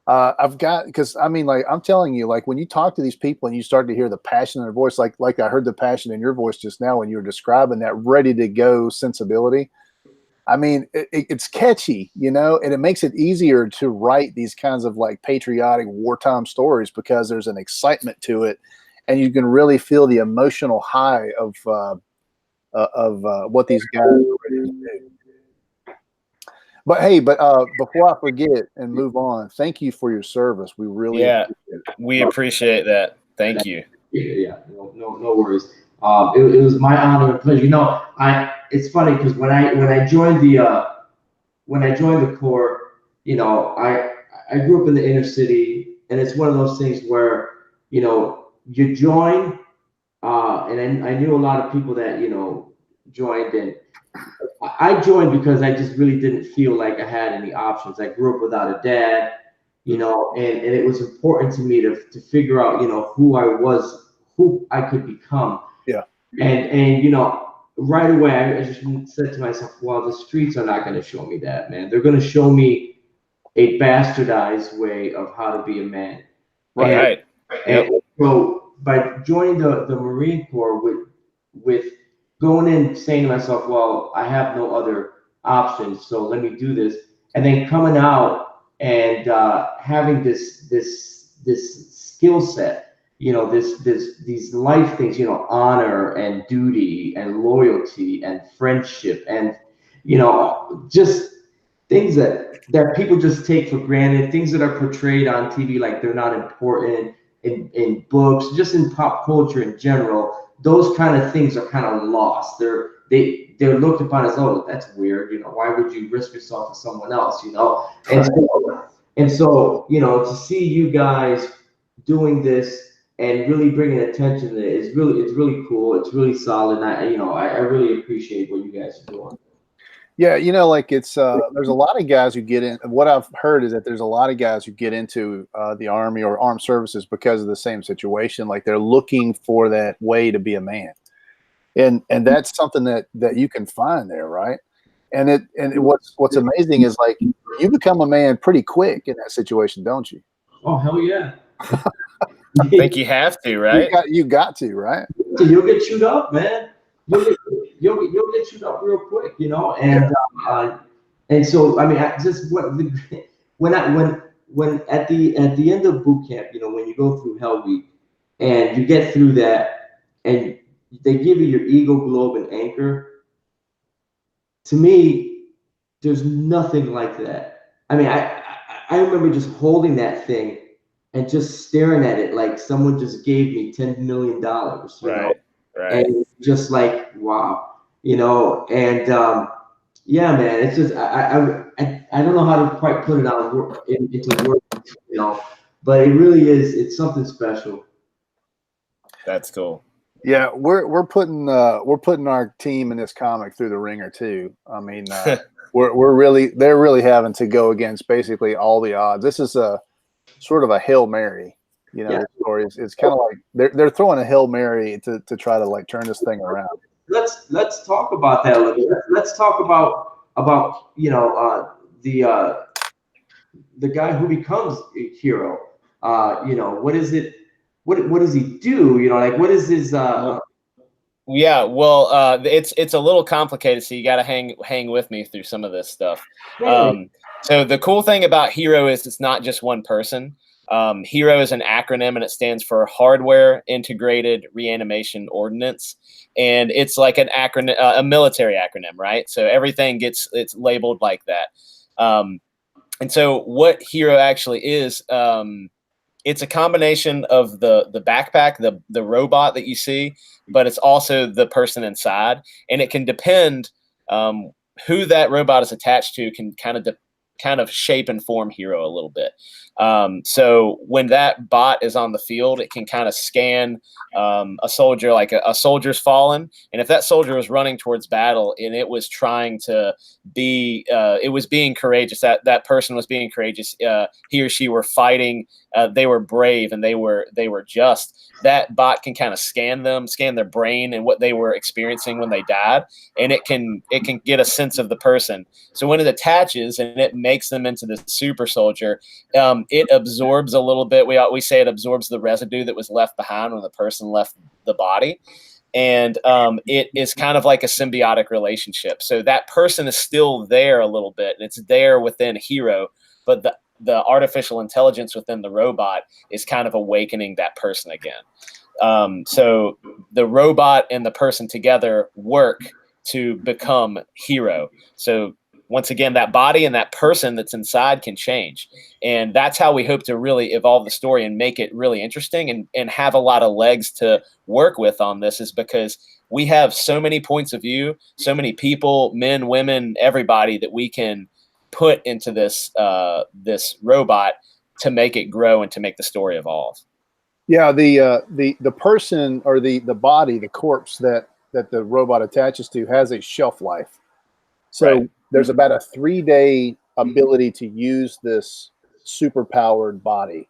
Because I mean, like I'm telling you, like when you talk to these people and you start to hear the passion in their voice, like I heard the passion in your voice just now when you were describing that ready to go sensibility. I mean, it's catchy, and it makes it easier to write these kinds of like patriotic wartime stories because there's an excitement to it, and you can really feel the emotional high of what these guys are ready to do. But hey, before I forget and move on, thank you for your service. We really appreciate it. We appreciate that. Thank you. Yeah, no worries. It was my honor and pleasure. It's funny because when I joined the Corps, I grew up in the inner city, and it's one of those things where you join, and I knew a lot of people that joined, and I joined because I just really didn't feel like I had any options. I grew up without a dad, and it was important to me to figure out who I was, who I could become. Yeah. And right away I just said to myself, well, the streets are not going to show me that, man. They're going to show me a bastardized way of how to be a man. Right. And so by joining the Marine Corps with going in saying to myself, well, I have no other options, so let me do this, and then coming out and having this skill set, these life things, honor and duty and loyalty and friendship and just things that people just take for granted, things that are portrayed on TV like they're not important in books, just in pop culture in general. Those kind of things are kind of lost. They're looked upon as, oh, that's weird. Why would you risk yourself for someone else? And so to see you guys doing this and really bringing attention to it it's really cool. It's really solid. And I really appreciate what you guys are doing. Yeah, like it's there's a lot of guys who get in. What I've heard is that there's a lot of guys who get into the Army or armed services because of the same situation. Like they're looking for that way to be a man, and that's something that you can find there, right? And what's amazing is like you become a man pretty quick in that situation, don't you? Oh, hell yeah. I think you have to, right? You got to, right? So you'll get chewed up, man. You'll get chewed up real quick, and so I mean, when at the end of boot camp, when you go through Hell Week and you get through that, and they give you your Eagle Globe and Anchor. To me, there's nothing like that. I mean, I remember just holding that thing and just staring at it like someone just gave me $10 million, Right. And just like, wow, and yeah, man, it's just I don't know how to quite put it out into words, but it really is. It's something special. That's cool. Yeah, we're putting our team in this comic through the ringer too. I mean, they're really having to go against basically all the odds. This is a sort of a Hail Mary, The story it's kind of like they're throwing a Hail Mary to try to like turn this thing around. Let's talk about that a little bit. Let's talk about the guy who becomes a hero. What is it? What does he do? What is his? Yeah, well, it's a little complicated, so you got to hang with me through some of this stuff. So the cool thing about Hiro is it's not just one person. Hiro is an acronym, and it stands for Hardware Integrated Reanimation Ordnance, and it's like an acronym, a military acronym, right? So everything it's labeled like that. And so what Hiro actually is, it's a combination of the backpack, the robot that you see, but it's also the person inside, and it can depend who that robot is attached to can kind of shape and form Hiro a little bit. So when that bot is on the field, it can kind of scan a soldier, like a soldier's fallen, and if that soldier was running towards battle and it was trying to be, it was being courageous, that person was being courageous, he or she were fighting, they were brave, and they were just. That bot can kind of scan their brain and what they were experiencing when they died, and it can get a sense of the person. So when it attaches and it makes them into the super soldier, it absorbs a little bit. We say it absorbs the residue that was left behind when the person left the body. And it is kind of like a symbiotic relationship. So that person is still there a little bit, and it's there within Hiro, but the artificial intelligence within the robot is kind of awakening that person again. So the robot and the person together work to become Hiro. So once again, that body and that person that's inside can change. And that's how we hope to really evolve the story and make it really interesting and have a lot of legs to work with on this, is because we have so many points of view, so many people, men, women, everybody that we can put into this robot to make it grow and to make the story evolve. Yeah, the person or the body, the corpse that the robot attaches to has a shelf life. So right. There's about a 3-day ability to use this super powered body.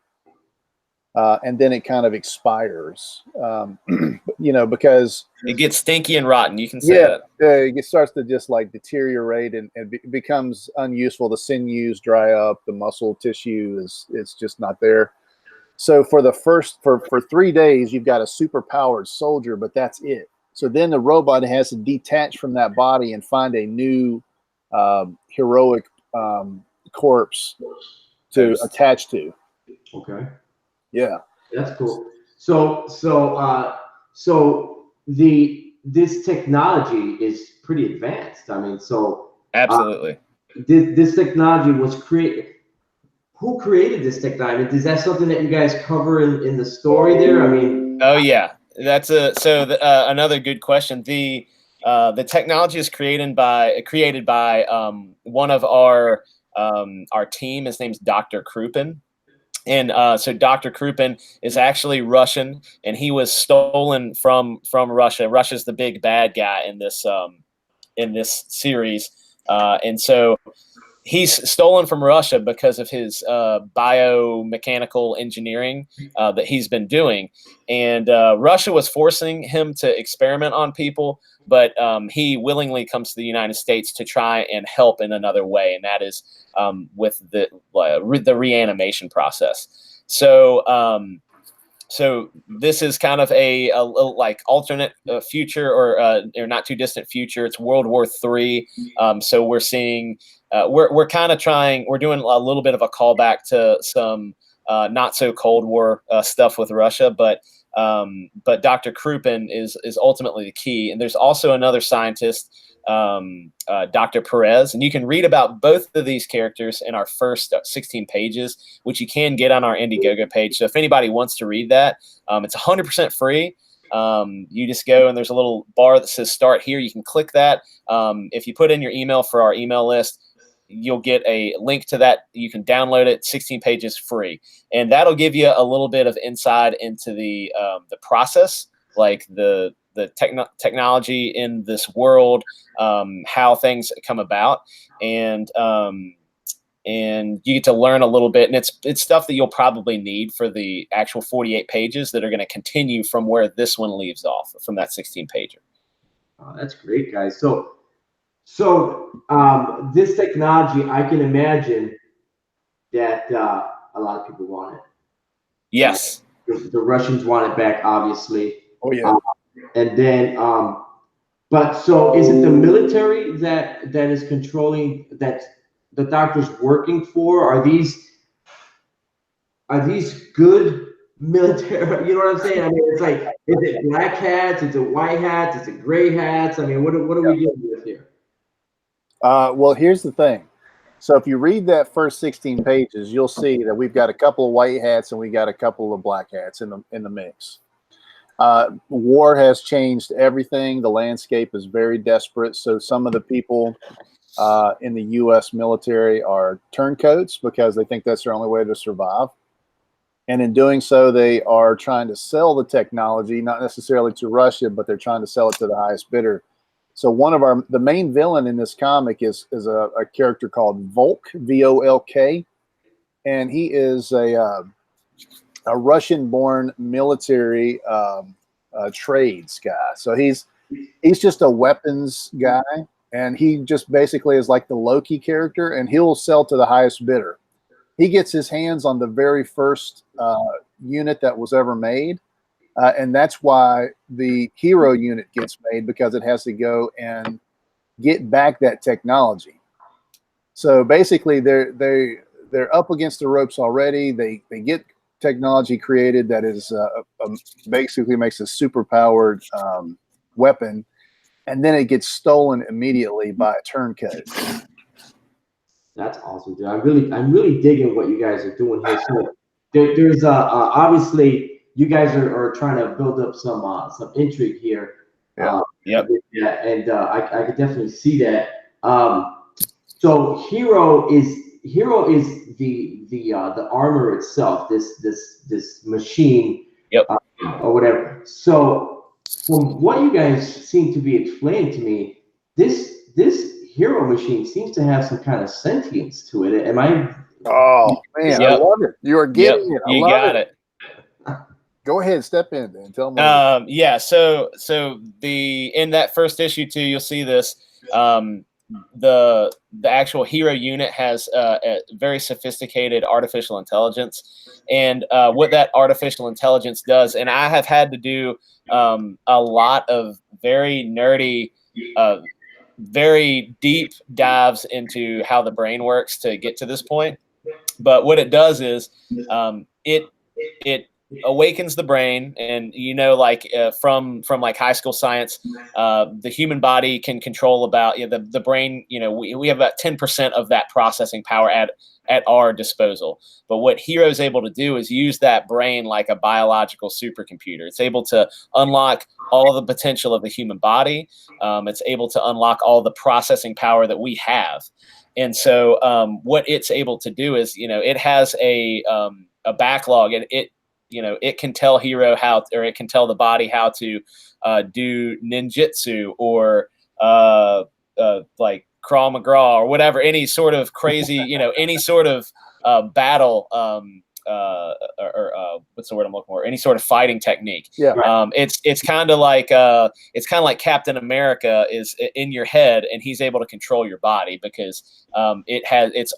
And then it kind of expires, because it gets stinky and rotten. You can say that. It starts to just like deteriorate and becomes unuseful. The sinews dry up, the muscle tissue it's just not there. So for 3 days, you've got a super powered soldier, but that's it. So then the robot has to detach from that body and find a new heroic corpse to attach to. Okay. Yeah. That's cool. So this technology is pretty advanced. I mean, Absolutely. This technology was created. Who created this technology? Is that something that you guys cover in the story there? I mean, Oh yeah, that's another good question. The technology is created by one of our team. His name's Dr. Krupin. And so Dr. Krupin is actually Russian, and he was stolen from Russia. Russia's the big bad guy in this series, and so he's stolen from Russia because of his biomechanical engineering that he's been doing. And Russia was forcing him to experiment on people, but he willingly comes to the United States to try and help in another way, and that is with the reanimation process. So this is kind of a like alternate future or not too distant future. It's World War III. So we're seeing we're kind of trying. We're doing a little bit of a callback to some not so Cold War stuff with Russia, but Dr. Krupin is ultimately the key. And there's also another scientist, Dr. Perez, and you can read about both of these characters in our first 16 pages, which you can get on our Indiegogo page. So if anybody wants to read that, it's 100% free. You just go and there's a little bar that says start here. You can click that. If you put in your email for our email list, you'll get a link to that. You can download it, 16 pages free. And that'll give you a little bit of insight into the process, like the technology in this world, how things come about, and you get to learn a little bit. And it's stuff that you'll probably need for the actual 48 pages that are going to continue from where this one leaves off, from that 16 pager. Oh, that's great, guys. So this technology, I can imagine that a lot of people want it. Yes. The Russians want it back, obviously. Oh yeah. And then, but so is it the military that is controlling, that the doctor's working for? Are these good military? You know what I'm saying? I mean, it's like, is it black hats? Is it white hats? Is it gray hats? I mean, what are we dealing with here? Well, here's the thing. So if you read that first 16 pages, you'll see that we've got a couple of white hats and we got a couple of black hats in the mix. War has changed everything. The landscape is very desperate. So some of the people in the U.S. military are turncoats because they think that's their only way to survive. And in doing so, they are trying to sell the technology, not necessarily to Russia, but they're trying to sell it to the highest bidder. So one of the main villain in this comic is a character called Volk, V-O-L-K, and he is a Russian-born military trades guy. So he's just a weapons guy, and he just basically is like the Loki character, and he'll sell to the highest bidder. He gets his hands on the very first unit that was ever made. And that's why the Hero unit gets made, because it has to go and get back that technology. So basically, they're up against the ropes already. They get technology created that is basically makes a super powered weapon, and then it gets stolen immediately by a turncoat. That's awesome, dude. I'm really digging what you guys are doing here. So there's obviously, you guys are trying to build up some intrigue here. Yeah. Yep. Yeah, and I could definitely see that. So Hiro is the armor itself, this machine, Yep. Or whatever. So from what you guys seem to be explaining to me, this Hiro machine seems to have some kind of sentience to it. Am I? Oh man, Yep. I love it. You are getting it. I You love got it. Go ahead, step in, Dan. Tell me. Yeah. So in that first issue too, you'll see this. The actual Hero unit has a very sophisticated artificial intelligence, and what that artificial intelligence does, and I have had to do a lot of very nerdy, very deep dives into how the brain works to get to this point. But what it does is it awakens the brain, and like from like high school science, the human body can control about the brain. We have about 10% of that processing power at our disposal. But what Hiro's able to do is use that brain like a biological supercomputer. It's able to unlock all the potential of the human body. It's able to unlock all the processing power that we have. And so what it's able to do is, it has a backlog, and it can tell Hiro or it can tell the body how to do ninjutsu or like Krav Maga or whatever, any sort of crazy, any sort of battle or what's the word I'm looking for? Any sort of fighting technique. Yeah. It's kind of like Captain America is in your head, and he's able to control your body because it's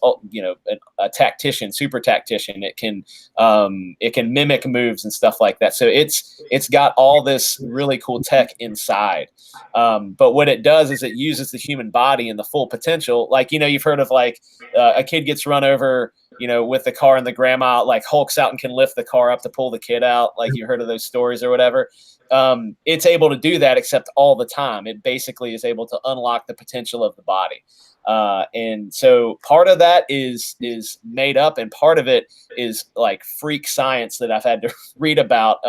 a tactician, super tactician. It can mimic moves and stuff like that. So it's got all this really cool tech inside. But what it does is it uses the human body and the full potential. Like, you've heard of like a kid gets run over, with the car, and the grandma like hulks out and can lift the car up to pull the kid out. Like, you heard of those stories or whatever. It's able to do that, except all the time. It basically is able to unlock the potential of the body. And so part of that is made up, and part of it is like freak science that I've had to read about,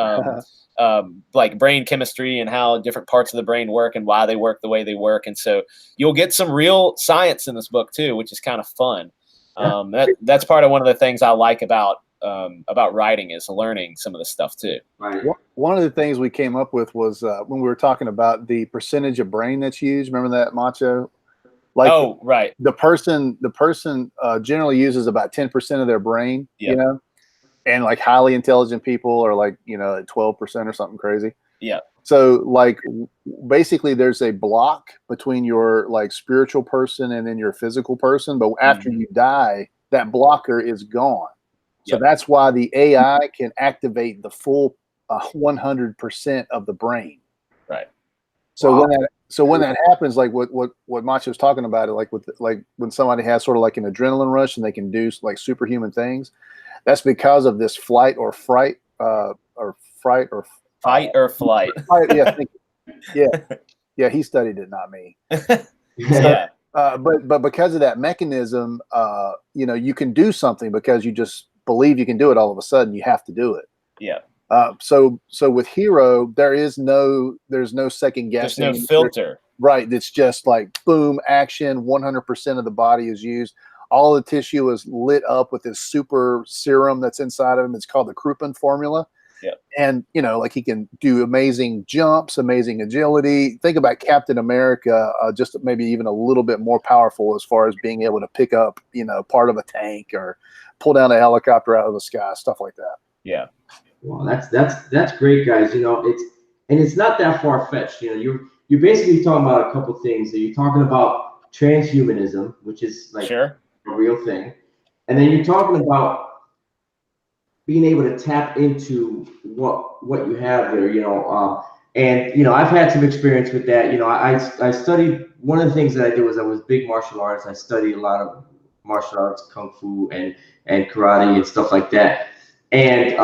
like brain chemistry and how different parts of the brain work and why they work the way they work. And so you'll get some real science in this book too, which is kind of fun. That's part of one of the things I like about writing, is learning some of the stuff too. Right. One of the things we came up with was when we were talking about the percentage of brain that's used. Remember that, Macho? Like, oh, right. The person generally uses about 10% of their brain, and like highly intelligent people are like, at 12% or something crazy. Yeah. So like basically there's a block between your like spiritual person and then your physical person. But after you die, that blocker is gone. So that's why the AI can activate the full 100% of the brain. Right. So when that happens, like what Macho was talking about, like when somebody has sort of like an adrenaline rush and they can do like superhuman things, that's because of this fight or flight. Yeah. He studied it, not me. Yeah. But because of that mechanism, you can do something because you just believe you can do it. All of a sudden, you have to do it. Yeah. So with Hiro, there's no second guessing. There's no filter. Right. It's just like boom, action. 100% of the body is used. All the tissue is lit up with this super serum that's inside of him. It's called the Kruppen formula. Yeah. And, like he can do amazing jumps, amazing agility. Think about Captain America, just maybe even a little bit more powerful as far as being able to pick up, part of a tank or pull down a helicopter out of the sky, stuff like that. Yeah. Well, that's great, guys. It's not that far fetched. You're basically talking about a couple things. You're talking about transhumanism, which is like sure. a real thing, and then you're talking about being able to tap into what you have there, and I've had some experience with that. I studied, one of the things that I did was I was big martial arts. I studied a lot of martial arts, kung fu and karate and stuff like that. And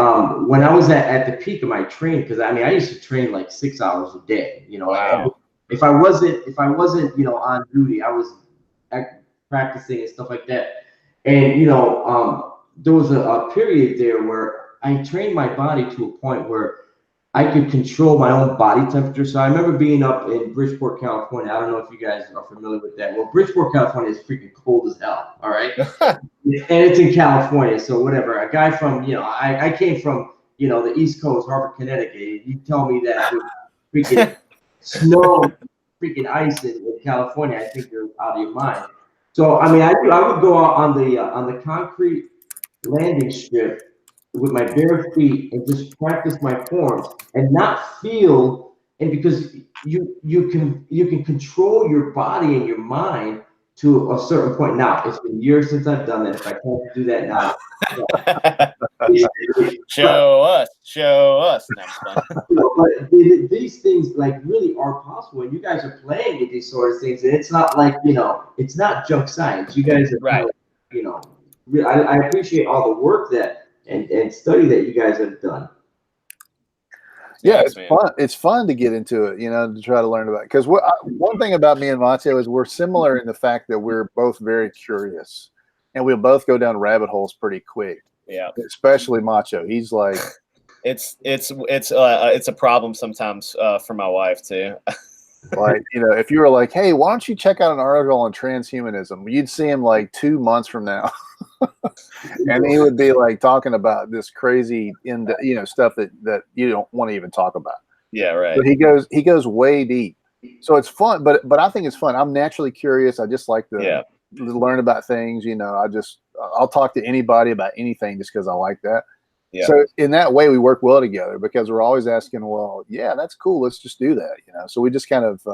when I was at the peak of my training, because I used to train like 6 hours a day. Wow. If I wasn't on duty, I was practicing and stuff like that. And there was a period there where I trained my body to a point where I could control my own body temperature. So I remember being up in Bridgeport, California. I don't know if you guys are familiar with that. Well, Bridgeport, California is freaking cold as hell. All right. And it's in California. So whatever, a guy from, I came from, the East Coast, Harvard, Connecticut. You tell me that with freaking snow, freaking ice in California, I think you're out of your mind. So, I would go out on the concrete landing strip with my bare feet and just practice my forms and not feel, and because you can control your body and your mind to a certain point. Now, it's been years since I've done that. If I can't do that now, show us. But these things like really are possible, and you guys are playing with these sort of things, and it's not like it's not junk science. You guys are right. I appreciate all the work that and study that you guys have done. Yeah, Thanks, it's man. fun. It's fun to get into it, to try to learn about it. Because one thing about me and Macho is we're similar in the fact that we're both very curious, and we'll both go down rabbit holes pretty quick. Yeah, especially Macho. He's like, it's a problem sometimes for my wife too. like, if you were like, hey, why don't you check out an article on transhumanism? You'd see him like 2 months from now. And he would be like talking about this crazy stuff that you don't want to even talk about. Yeah, right. But he goes way deep. So it's fun, but I think it's fun. I'm naturally curious. I just like to learn about things. I'll talk to anybody about anything just because I like that. Yeah. So in that way, we work well together because we're always asking, well, yeah, that's cool. Let's just do that. So we just kind of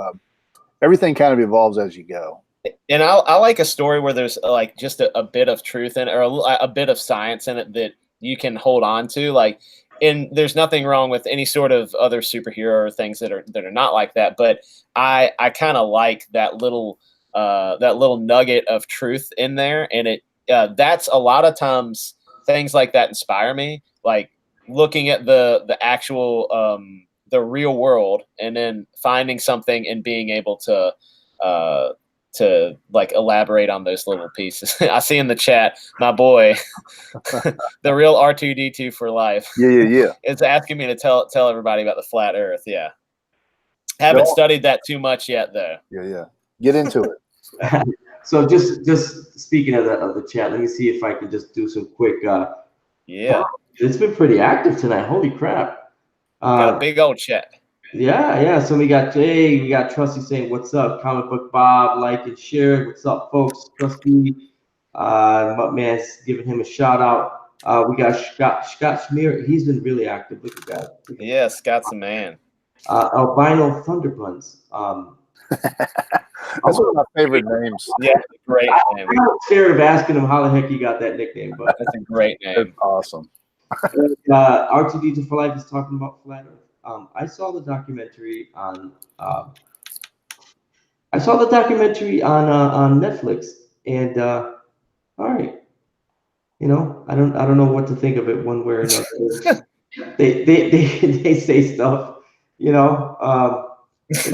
everything kind of evolves as you go. And I like a story where there's like just a bit of truth in it, or a bit of science in it that you can hold on to. Like, and there's nothing wrong with any sort of other superhero or things that are not like that. But I kind of like that little nugget of truth in there, and that's a lot of times things like that inspire me. Like looking at the actual the real world, and then finding something and being able to like elaborate on those little pieces. I see in the chat, my boy, the real R2D2 for life. Yeah. It's asking me to tell everybody about the flat Earth. Yeah, haven't studied that too much yet, though. Yeah. Get into it. So just speaking of the chat, let me see if I can just do some quick. Yeah, it's been pretty active tonight. Holy crap! Got a big old chat. Yeah. So we got Jay, we got Trusty saying, "What's up?" Comic Book Bob, like and share. What's up, folks? Trusty, Mutt Man's giving him a shout out. We got Scott Schmear. He's been really active. Look at that. Yeah, Scott's a man. Albino Thunderbuns. That's one of my favorite names. Yeah, great name. I'm scared of asking him how the heck he got that nickname, but that's a great name. That's awesome. R2D2 for Life is talking about flat Earth. I saw the documentary on Netflix, and all right, I don't know what to think of it one way or another. they say stuff,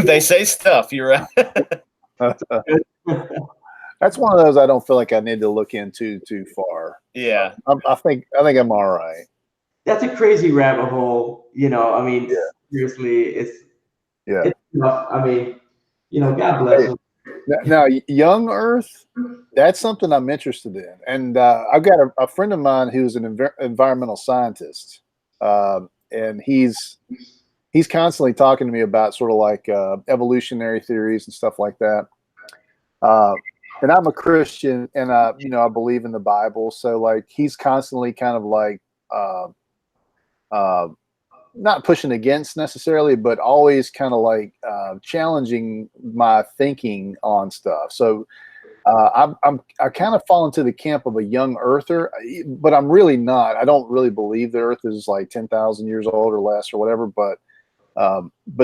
they say stuff. You're right. That's one of those I don't feel like I need to look into too far. Yeah, I think I'm all right. That's a crazy rabbit hole, seriously, it's tough. I mean, God bless them. Now, young Earth, that's something I'm interested in. And I've got a friend of mine who's an environmental scientist. And he's constantly talking to me about sort of like evolutionary theories and stuff like that. And I'm a Christian, and I believe in the Bible. So like he's constantly kind of like not pushing against necessarily, but always kind of like challenging my thinking on stuff. So I kind of fall into the camp of a young earther, but I'm really not. I don't really believe the Earth is like 10,000 years old or less or whatever. But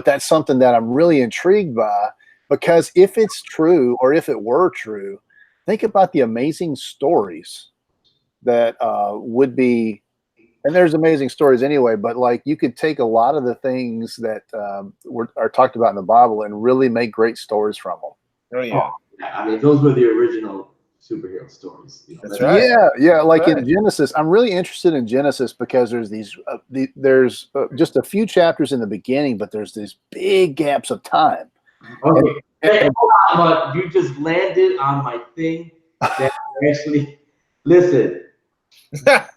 that's something that I'm really intrigued by, because if it's true, or if it were true, think about the amazing stories that would be. And there's amazing stories anyway, but like you could take a lot of the things that are talked about in the Bible and really make great stories from them. Oh yeah. I mean, those were the original superhero stories. That's right. Yeah. Like in Genesis, I'm really interested in Genesis because there's there's just a few chapters in the beginning, but there's these big gaps of time. Okay. But you just landed on my thing that actually, listen. Have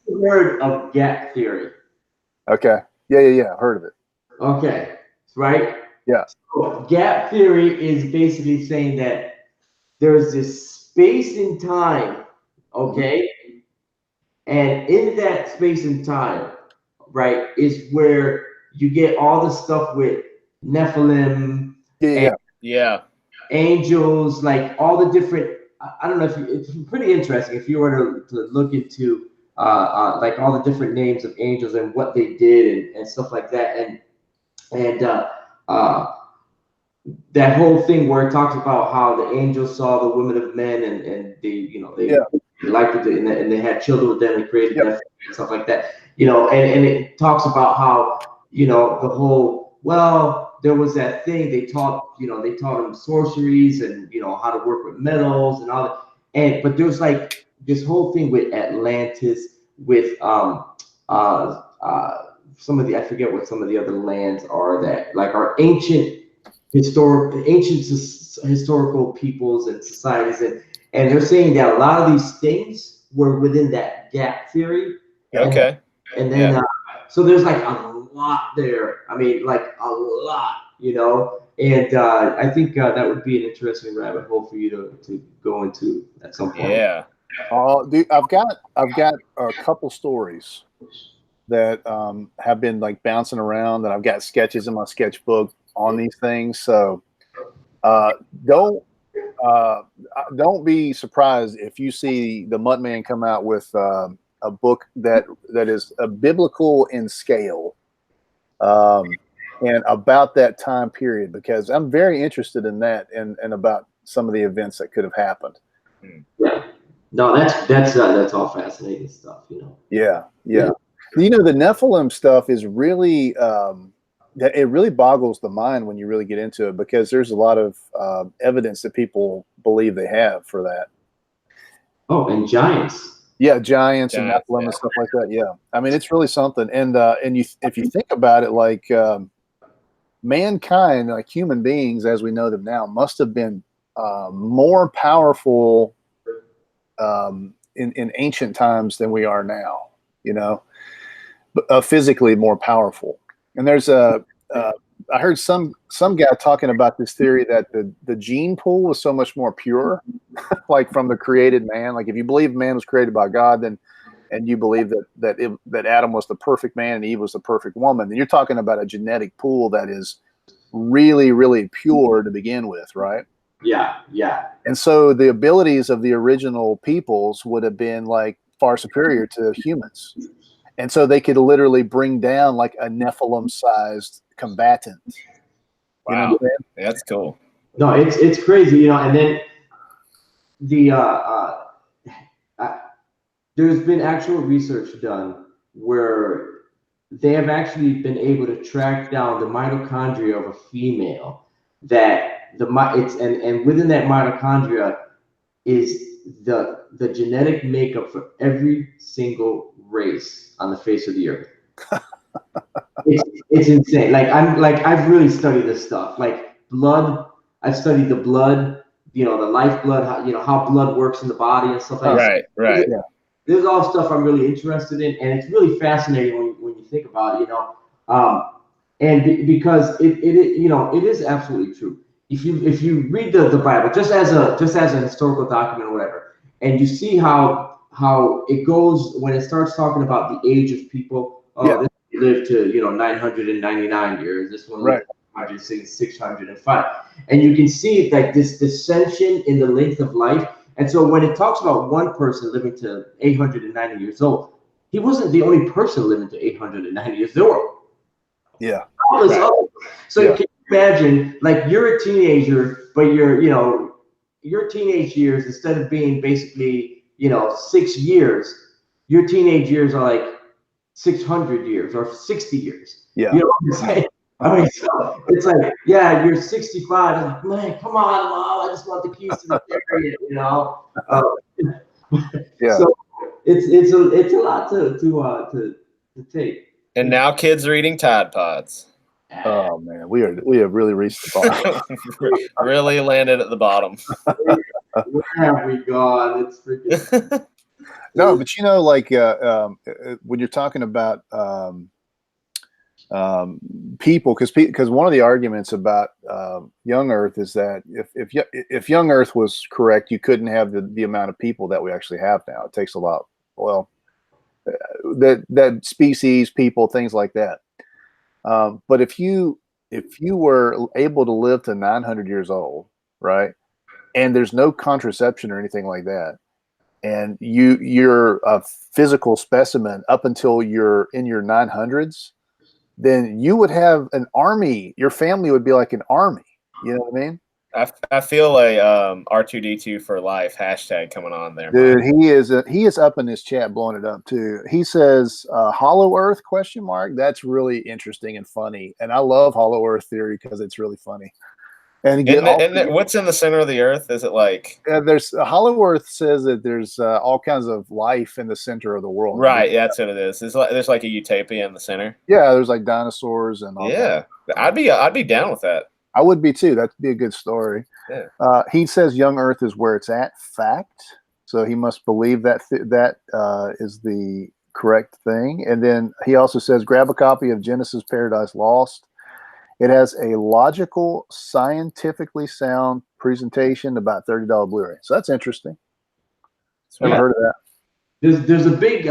you heard of gap theory? Okay. Yeah. Heard of it. Okay. Right? Yeah. So gap theory is basically saying that there's this space and time, okay? And in that space and time, right, is where you get all the stuff with Nephilim, angels, like all the different. I don't know if it's pretty interesting if you were to look into like all the different names of angels and what they did and stuff like that, and that whole thing where it talks about how the angels saw the women of men and they liked it and they had children with them and created them and stuff like that, and it talks about how the whole, well, there was that thing they taught, they taught them sorceries and, how to work with metals and all that. But there's like this whole thing with Atlantis, with some of the, I forget what some of the other lands are that like are historical peoples and societies, and they're saying that a lot of these things were within that gap theory. Okay. And then so there's like a lot there. I mean, like a lot, and I think that would be an interesting rabbit hole for you to go into at some point. Yeah. Dude, I've got a couple stories that have been like bouncing around, that I've got sketches in my sketchbook on these things. So don't be surprised if you see the Mutt Man come out with a book that is biblical in scale, and about that time period, because I'm very interested in that and about some of the events that could have happened. Yeah. No, that's all fascinating stuff, Yeah. The Nephilim stuff is really it really boggles the mind when you really get into it, because there's a lot of evidence that people believe they have for that. Oh, and giants. Yeah, giants and Nephilim and stuff like that. Yeah, I mean, it's really something. And if you think about it, like mankind, like human beings as we know them now, must have been more powerful in ancient times than we are now. Physically more powerful. And there's I heard some guy talking about this theory that the gene pool was so much more pure, like from the created man. Like if you believe man was created by God, then and you believe that Adam was the perfect man and Eve was the perfect woman, then you're talking about a genetic pool that is really, really pure to begin with, right? Yeah. And so the abilities of the original peoples would have been like far superior to humans. And so they could literally bring down like a Nephilim-sized combatant. Wow. You know what I'm saying? That's cool. No, it's crazy, and then the there's been actual research done where they have actually been able to track down the mitochondria of a female, that and within that mitochondria is the genetic makeup for every single race on the face of the earth. It's insane. I've really studied this stuff. Like blood, I've studied the blood, the lifeblood, how blood works in the body and stuff like that. Right. Yeah. This is all stuff I'm really interested in, and it's really fascinating when you think about it, because it is absolutely true. If you read the Bible just as a historical document or whatever, and you see how it goes when it starts talking about the age of people. This one lived to 999 years. This one lived 605, and you can see like this dissension in the length of life. And so when it talks about one person living to 890 years old, he wasn't the only person living to 890 years. There were countless others. So you can imagine, like, you're a teenager, but your teenage years, instead of being basically 6 years, your teenage years are like 600 years or 60 years. Yeah. You know what I'm saying? I mean, so it's like, yeah, you're 65. I'm like, man, come on, Mom, I just want the keys to the chariot, So it's a lot to take. And now kids are eating Tide Pods. Oh man, we have really reached the bottom. Really landed at the bottom. Where have we gone? It's freaking. No, but like when you're talking about people, because one of the arguments about young Earth is that if young Earth was correct, you couldn't have the amount of people that we actually have now. It takes a lot. Well, that species, people, things like that. But if you were able to live to 900 years old, right, and there's no contraception or anything like that, and you're a physical specimen up until you're in your 900s, then you would have an army. Your family would be like an army. You know what I mean? I feel a R2D2 for life hashtag coming on there, Dude, Mike. he is up in this chat blowing it up too. He says Hollow Earth question mark. That's really interesting and funny. And I love Hollow Earth theory because it's really funny. And again, What's in the center of the earth? Is it like there's Hollow Earth says that there's all kinds of life in the center of the world. right? Yeah, that's what it is. There's like a utopia in the center. Yeah, there's like dinosaurs and all Yeah, I'd be down with that. I would be too. That'd be a good story. Yeah. He says young Earth is where it's at. Fact. So he must believe that is the correct thing. And then he also says grab a copy of Genesis Paradise Lost. It has a logical, scientifically sound presentation, about $30 Blu-ray. So that's interesting. Never heard of that. There's a big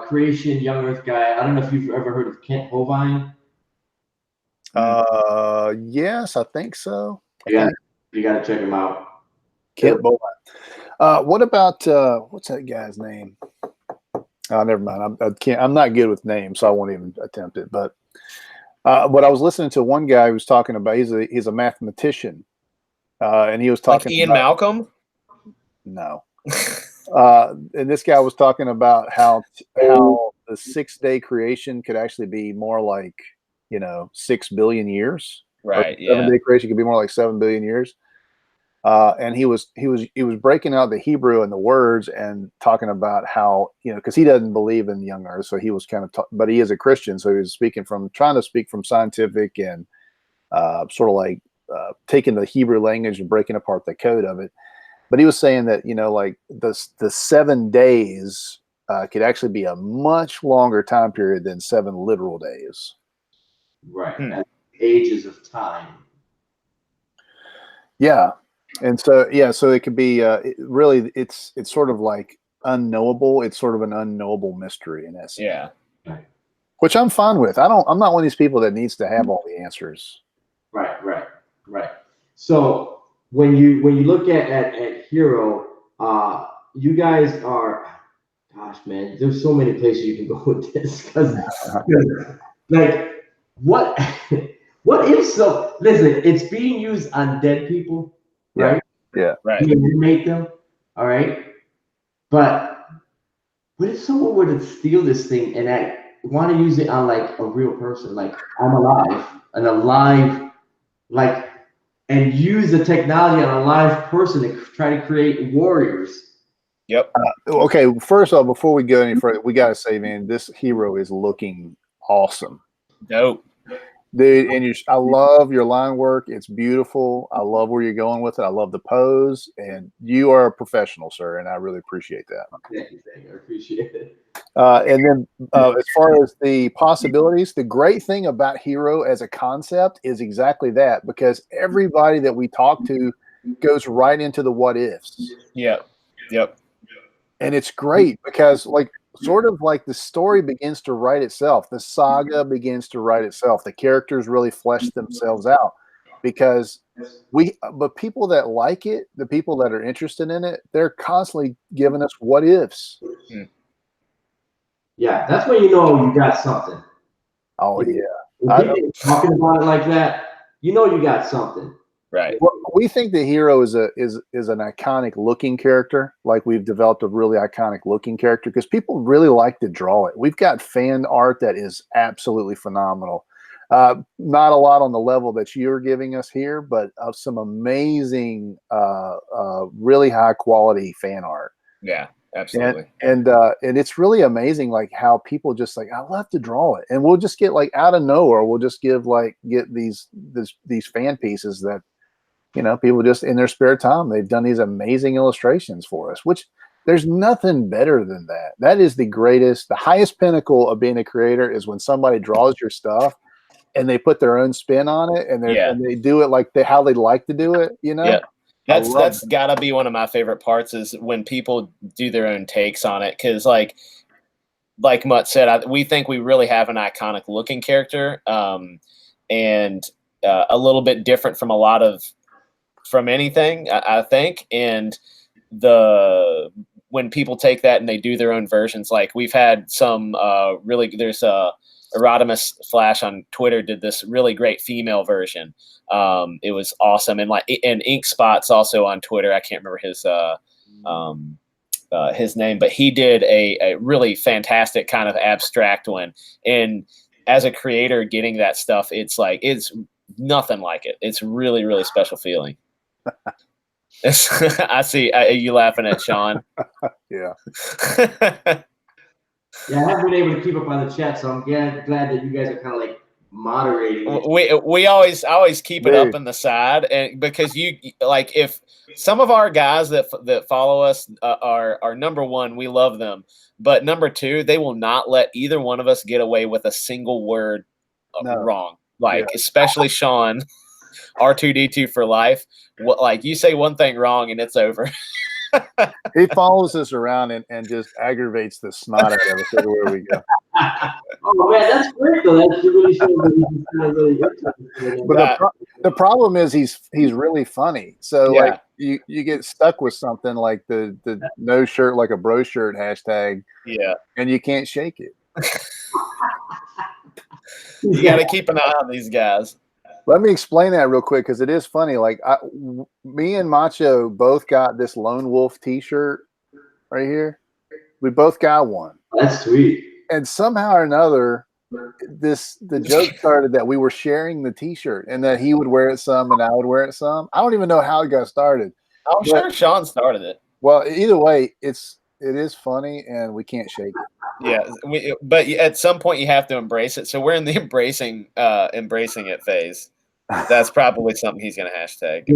creation young Earth guy. I don't know if you've ever heard of Kent Hovind. Yes, I think so. You got to check him out. Kent Hovind. What about what's that guy's name? Oh, never mind. I'm not good with names, so I won't even attempt it. But what I was listening to one guy who was talking about, he's a mathematician, and he was talking like Ian about, Malcolm. No. And this guy was talking about how the 6-day creation could actually be more like 6 billion years. Right. 7-day creation could be more like 7 billion years. And he was breaking out the Hebrew and the words and talking about how, because he doesn't believe in young Earth, so he was kind of, but he is a Christian, so he was trying to speak from scientific and sort of like taking the Hebrew language and breaking apart the code of it. But he was saying that like the 7 days could actually be a much longer time period than 7 literal days. Right. Ages of time. Yeah. And so it could be really it's sort of like unknowable. It's sort of an unknowable mystery in essence. Yeah. Which I'm fine with. I'm not one of these people that needs to have all the answers. Right. So when you look at Hiro, you guys are, gosh, man, there's so many places you can go with this. Because like what if so? Listen, it's being used on dead people. Right? Yeah. Right. You animate them, all right? But what if someone were to steal this thing and want to use it on like a real person, like I'm alive, like, and use the technology on a live person to try to create warriors? Yep. Okay, first off, before we go any further, we got to say, man, this Hiro is looking awesome. Dope. Dude, and I love your line work. It's beautiful. I love where you're going with it. I love the pose, and you are a professional, sir, and I really appreciate that. Thank you. I appreciate it. And then as far as the possibilities, the great thing about Hiro as a concept is exactly that, because everybody that we talk to goes right into the what ifs. Yep. And it's great because sort of like the story begins to write itself. The saga begins to write itself. The characters really flesh themselves out because but people that like it, the people that are interested in it, they're constantly giving us what ifs. Yeah, that's when you know you got something. Oh yeah. Talking about it like that, you know you got something. Right. Well, we think the Hiro is an iconic looking character. Like we've developed a really iconic looking character because people really like to draw it. We've got fan art that is absolutely phenomenal. Not a lot on the level that you're giving us here, but of some amazing, really high quality fan art. Yeah, absolutely. And it's really amazing, like how people just like, I love to draw it, and we'll just get like out of nowhere, we'll just get these fan pieces that people just in their spare time, they've done these amazing illustrations for us, which there's nothing better than that. That is the highest pinnacle of being a creator is when somebody draws your stuff and they put their own spin on it and they do it like how they like to do it, Yeah. That's gotta be one of my favorite parts is when people do their own takes on it. Cause like Mutt said, we think we really have an iconic looking character, and a little bit different from anything, I think. And when people take that and they do their own versions, like we've had some there's Erodimus Flash on Twitter did this really great female version. It was awesome, and Ink Spot's also on Twitter. I can't remember his name, but he did a really fantastic kind of abstract one. And as a creator, getting that stuff, it's nothing like it. It's really, really special feeling. I see you laughing at Sean. Yeah. Yeah, I haven't been able to keep up on the chat, so I'm glad that you guys are kind of like moderating it. We always keep it up in the side, and because if some of our guys that follow us are number one, we love them, but number two, they will not let either one of us get away with a single word wrong. Especially Sean, R2D2 for life. You say one thing wrong and it's over. He follows us around and just aggravates the snot out of us everywhere we go. Oh man, that's great though. That's really shows that he's kind of really interested. But the problem is he's really funny. So like you get stuck with something like the no shirt like a bro shirt hashtag. Yeah. And you can't shake it. You got to keep an eye on these guys. Let me explain that real quick because it is funny. Like me and Macho both got this Lone Wolf T-shirt right here. We both got one. That's sweet. And somehow or another, the joke started that we were sharing the T-shirt and that he would wear it some and I would wear it some. I don't even know how it got started. I'm sure Sean started it. Well, either way, it is funny and we can't shake it. Yeah, but at some point you have to embrace it. So we're in the embracing it phase. That's probably something he's going to hashtag.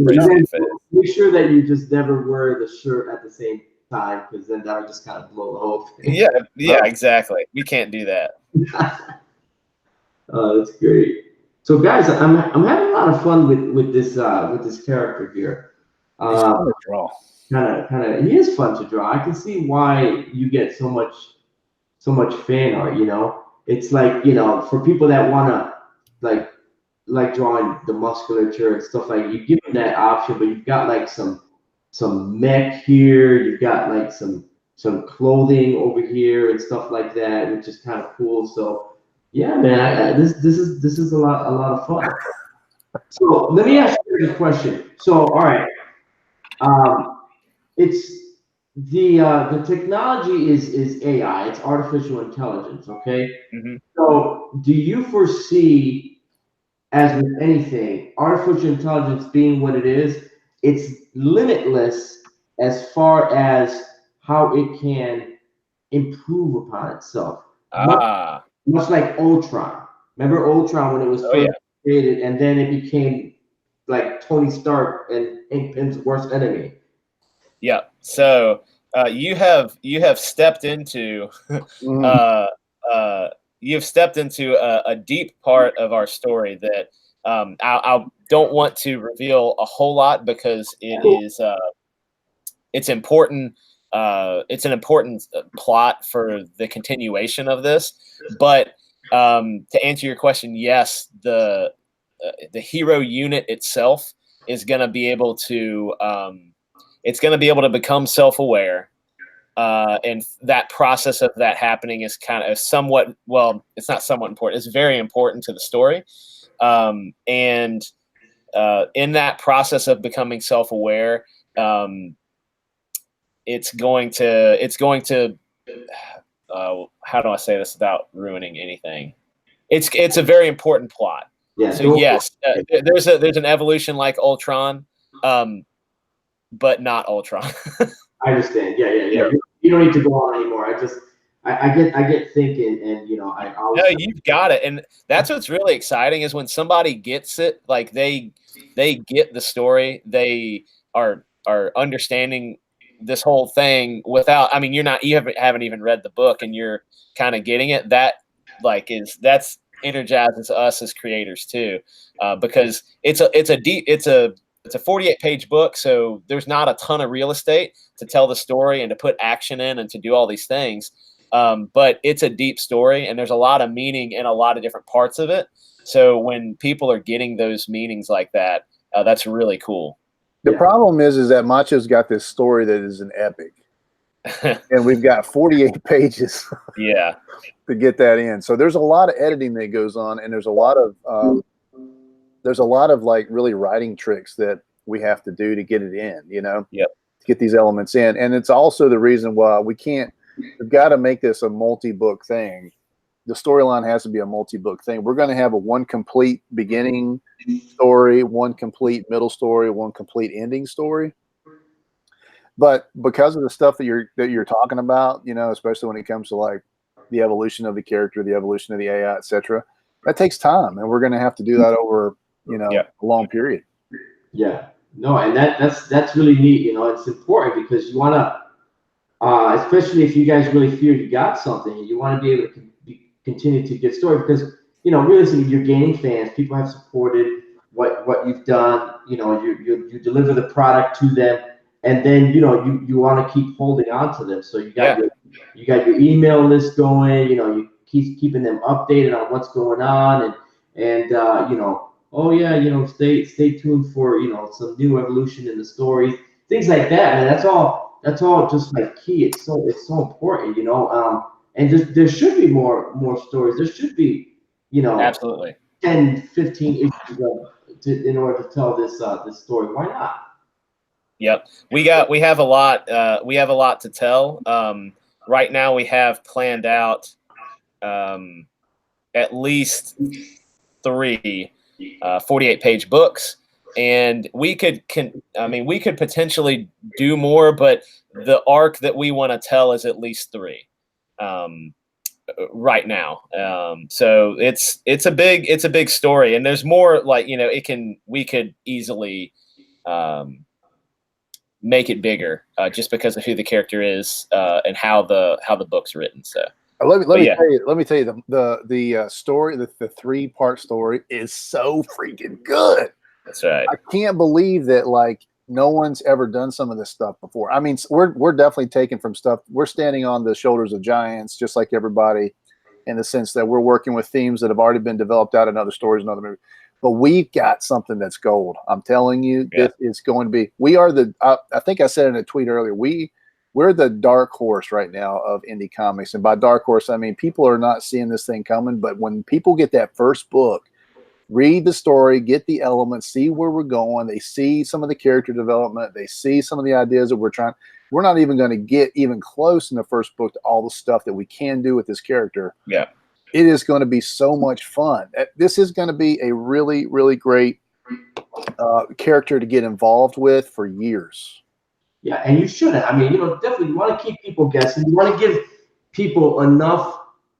Make sure that you just never wear the shirt at the same time, because then that'll just kind of blow the whole thing. Yeah, exactly. We can't do that. That's great. So guys, I'm having a lot of fun with this character here. He's fun to draw. Kind of, he is fun to draw. I can see why you get so much fan art. You know, it's like, you know, for people that wanna like drawing the musculature and stuff, like you give them that option, but you've got like some mech here, you've got like some clothing over here and stuff like that, which is kind of cool. So yeah, man, this is a lot of fun. So let me ask you a question. So all right, it's the technology is AI, it's artificial intelligence, okay? Mm-hmm. So do you foresee, as with anything, artificial intelligence being what it is, it's limitless as far as how it can improve upon itself. Much like Ultron. Remember Ultron when it was first created, and then it became like Tony Stark and Pink's worst enemy. Yeah. So you have stepped into you've stepped into a deep part of our story that I don't want to reveal a whole lot because it's important. It's an important plot for the continuation of this. But to answer your question, yes, the hero unit itself is going to be able to become self-aware. And that process of that happening is kind of somewhat, well, it's not somewhat important. It's very important to the story. And in that process of becoming self-aware, it's going to how do I say this without ruining anything? It's a very important plot. Yeah. So yes, there's an evolution like Ultron, but not Ultron. I understand. Yeah. You don't need to go on anymore. I get thinking, and you know, no, you've got it, and that's what's really exciting is when somebody gets it, like they get the story, they are understanding this whole thing without. I mean, you haven't even read the book, and you're kind of getting it. That's energizes us as creators too, because it's a 48-page book, so there's not a ton of real estate to tell the story and to put action in and to do all these things. But it's a deep story, and there's a lot of meaning in a lot of different parts of it. So when people are getting those meanings like that, that's really cool. The problem is that Macho's got this story that is an epic. and we've got 48 pages Yeah. to get that in. So there's a lot of editing that goes on, and there's a lot of like really writing tricks that we have to do to get it in, Yep. to get these elements in. And it's also the reason why we've got to make this a multi-book thing. The storyline has to be a multi-book thing. We're going to have a one complete beginning story, one complete middle story, one complete ending story. But because of the stuff that you're talking about, especially when it comes to like the evolution of the character, the evolution of the AI, etc., that takes time, and we're going to have to do that over a long period. Yeah, no, and that's really neat. It's important because you want to, especially if you guys really feel you got something, you want to be able to continue to get story because realistically you're gaining fans. People have supported what you've done. You deliver the product to them, and then you want to keep holding on to them. So you got your email list going. You keep keeping them updated on what's going on, and oh yeah, stay tuned for some new evolution in the story, things like that, man. That's all just like key. It's so important, and there should be more stories. There should be, Absolutely 10, 15 issues in order to tell this story. Why not? Yep. We have a lot to tell. Right now we have planned out at least 3 48-page books, and we could potentially do more, but the arc that we want to tell is at least 3 right now. So it's a big story, and there's more. Like we could easily make it bigger just because of who the character is and how the book's written. So let me tell you the story, the 3-part story is so freaking good. That's right. I can't believe that like no one's ever done some of this stuff before. I mean, we're definitely taking from stuff. We're standing on the shoulders of giants, just like everybody, in the sense that we're working with themes that have already been developed out in other stories and other movies. But we've got something that's gold. I'm telling you, this is going to be. We are I think I said in a tweet earlier. We're the dark horse right now of indie comics, and by dark horse I mean people are not seeing this thing coming. But when people get that first book, read the story, get the elements, see where we're going. They see some of the character development. They see some of the ideas that we're trying. We're not even going to get even close in the first book to all the stuff that we can do with this character. Yeah. It is going to be so much fun. This is going to be a really, really great character to get involved with for years. Yeah, and you shouldn't. I mean, definitely you want to keep people guessing. You want to give people enough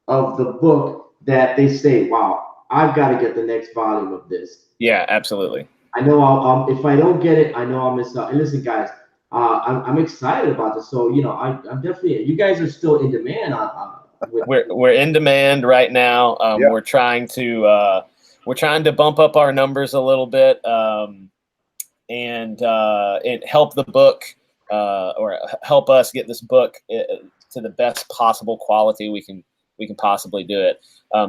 of the book that they say, wow, I've got to get the next volume of this. Yeah, absolutely. I know if I don't get it, I know I'll miss out. And listen, guys, I'm excited about this. So, I'm definitely, you guys are still in demand. We're in demand right now. We're trying to bump up our numbers a little bit and help the book or help us get this book to the best possible quality we can possibly do it.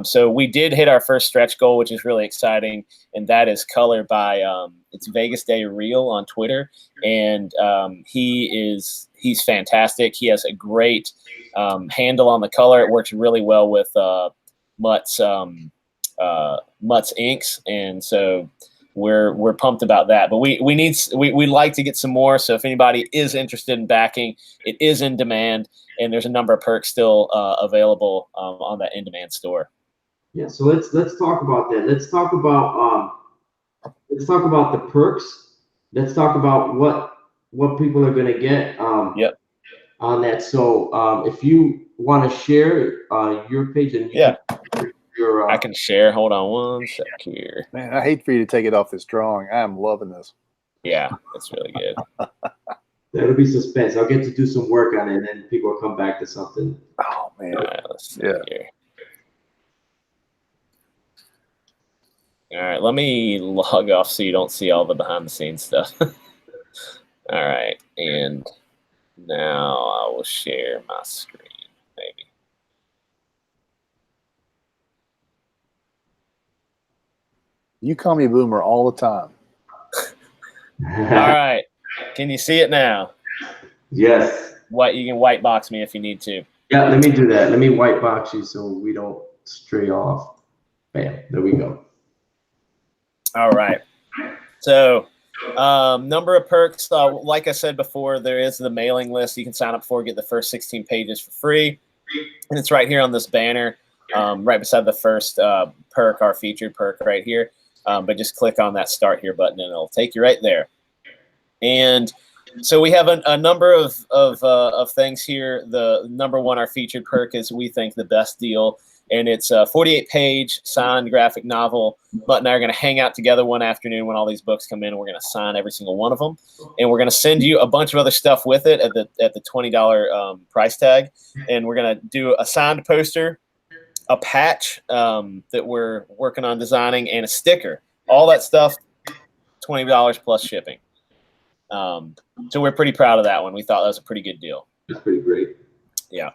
So we did hit our first stretch goal, which is really exciting, and that is colored by it's Vegas Day Real on Twitter, and he's fantastic. He has a great handle on the color. It works really well with Mutt's inks, and so we're pumped about that. But we'd like to get some more. So if anybody is interested in backing, it is in demand, and there's a number of perks still available on that in-demand store. Yeah, so let's talk about that. Let's talk about the perks. Let's talk about what people are going to get on that. So if you want to share your page and I can share. Hold on one sec here. Man, I hate for you to take it off this drawing. I'm loving this. Yeah, it's really good. That'll be suspense. I'll get to do some work on it, and then people will come back to something. Oh man. All right, let's see here. All right, let me log off so you don't see all the behind the scenes stuff. All right, and now I will share my screen, maybe. You call me Boomer all the time. All right, can you see it now? Yes. white box me if you need to. Yeah, let me do that. Let me white box you so we don't stray off. Bam, there we go. All right. So number of perks, like I said before, there is the mailing list you can sign up for, get the first 16 pages for free. And it's right here on this banner, right beside the first perk, our featured perk right here. But just click on that Start Here button and it'll take you right there. And so we have a number of things here. The number one, our featured perk, is we think the best deal. And it's a 48-page signed graphic novel. Mutt and I are going to hang out together one afternoon when all these books come in, and we're going to sign every single one of them. And we're going to send you a bunch of other stuff with it at the $20 price tag. And we're going to do a signed poster, a patch that we're working on designing, and a sticker. All that stuff, $20 plus shipping. So we're pretty proud of that one. We thought that was a pretty good deal. That's pretty great. Yeah.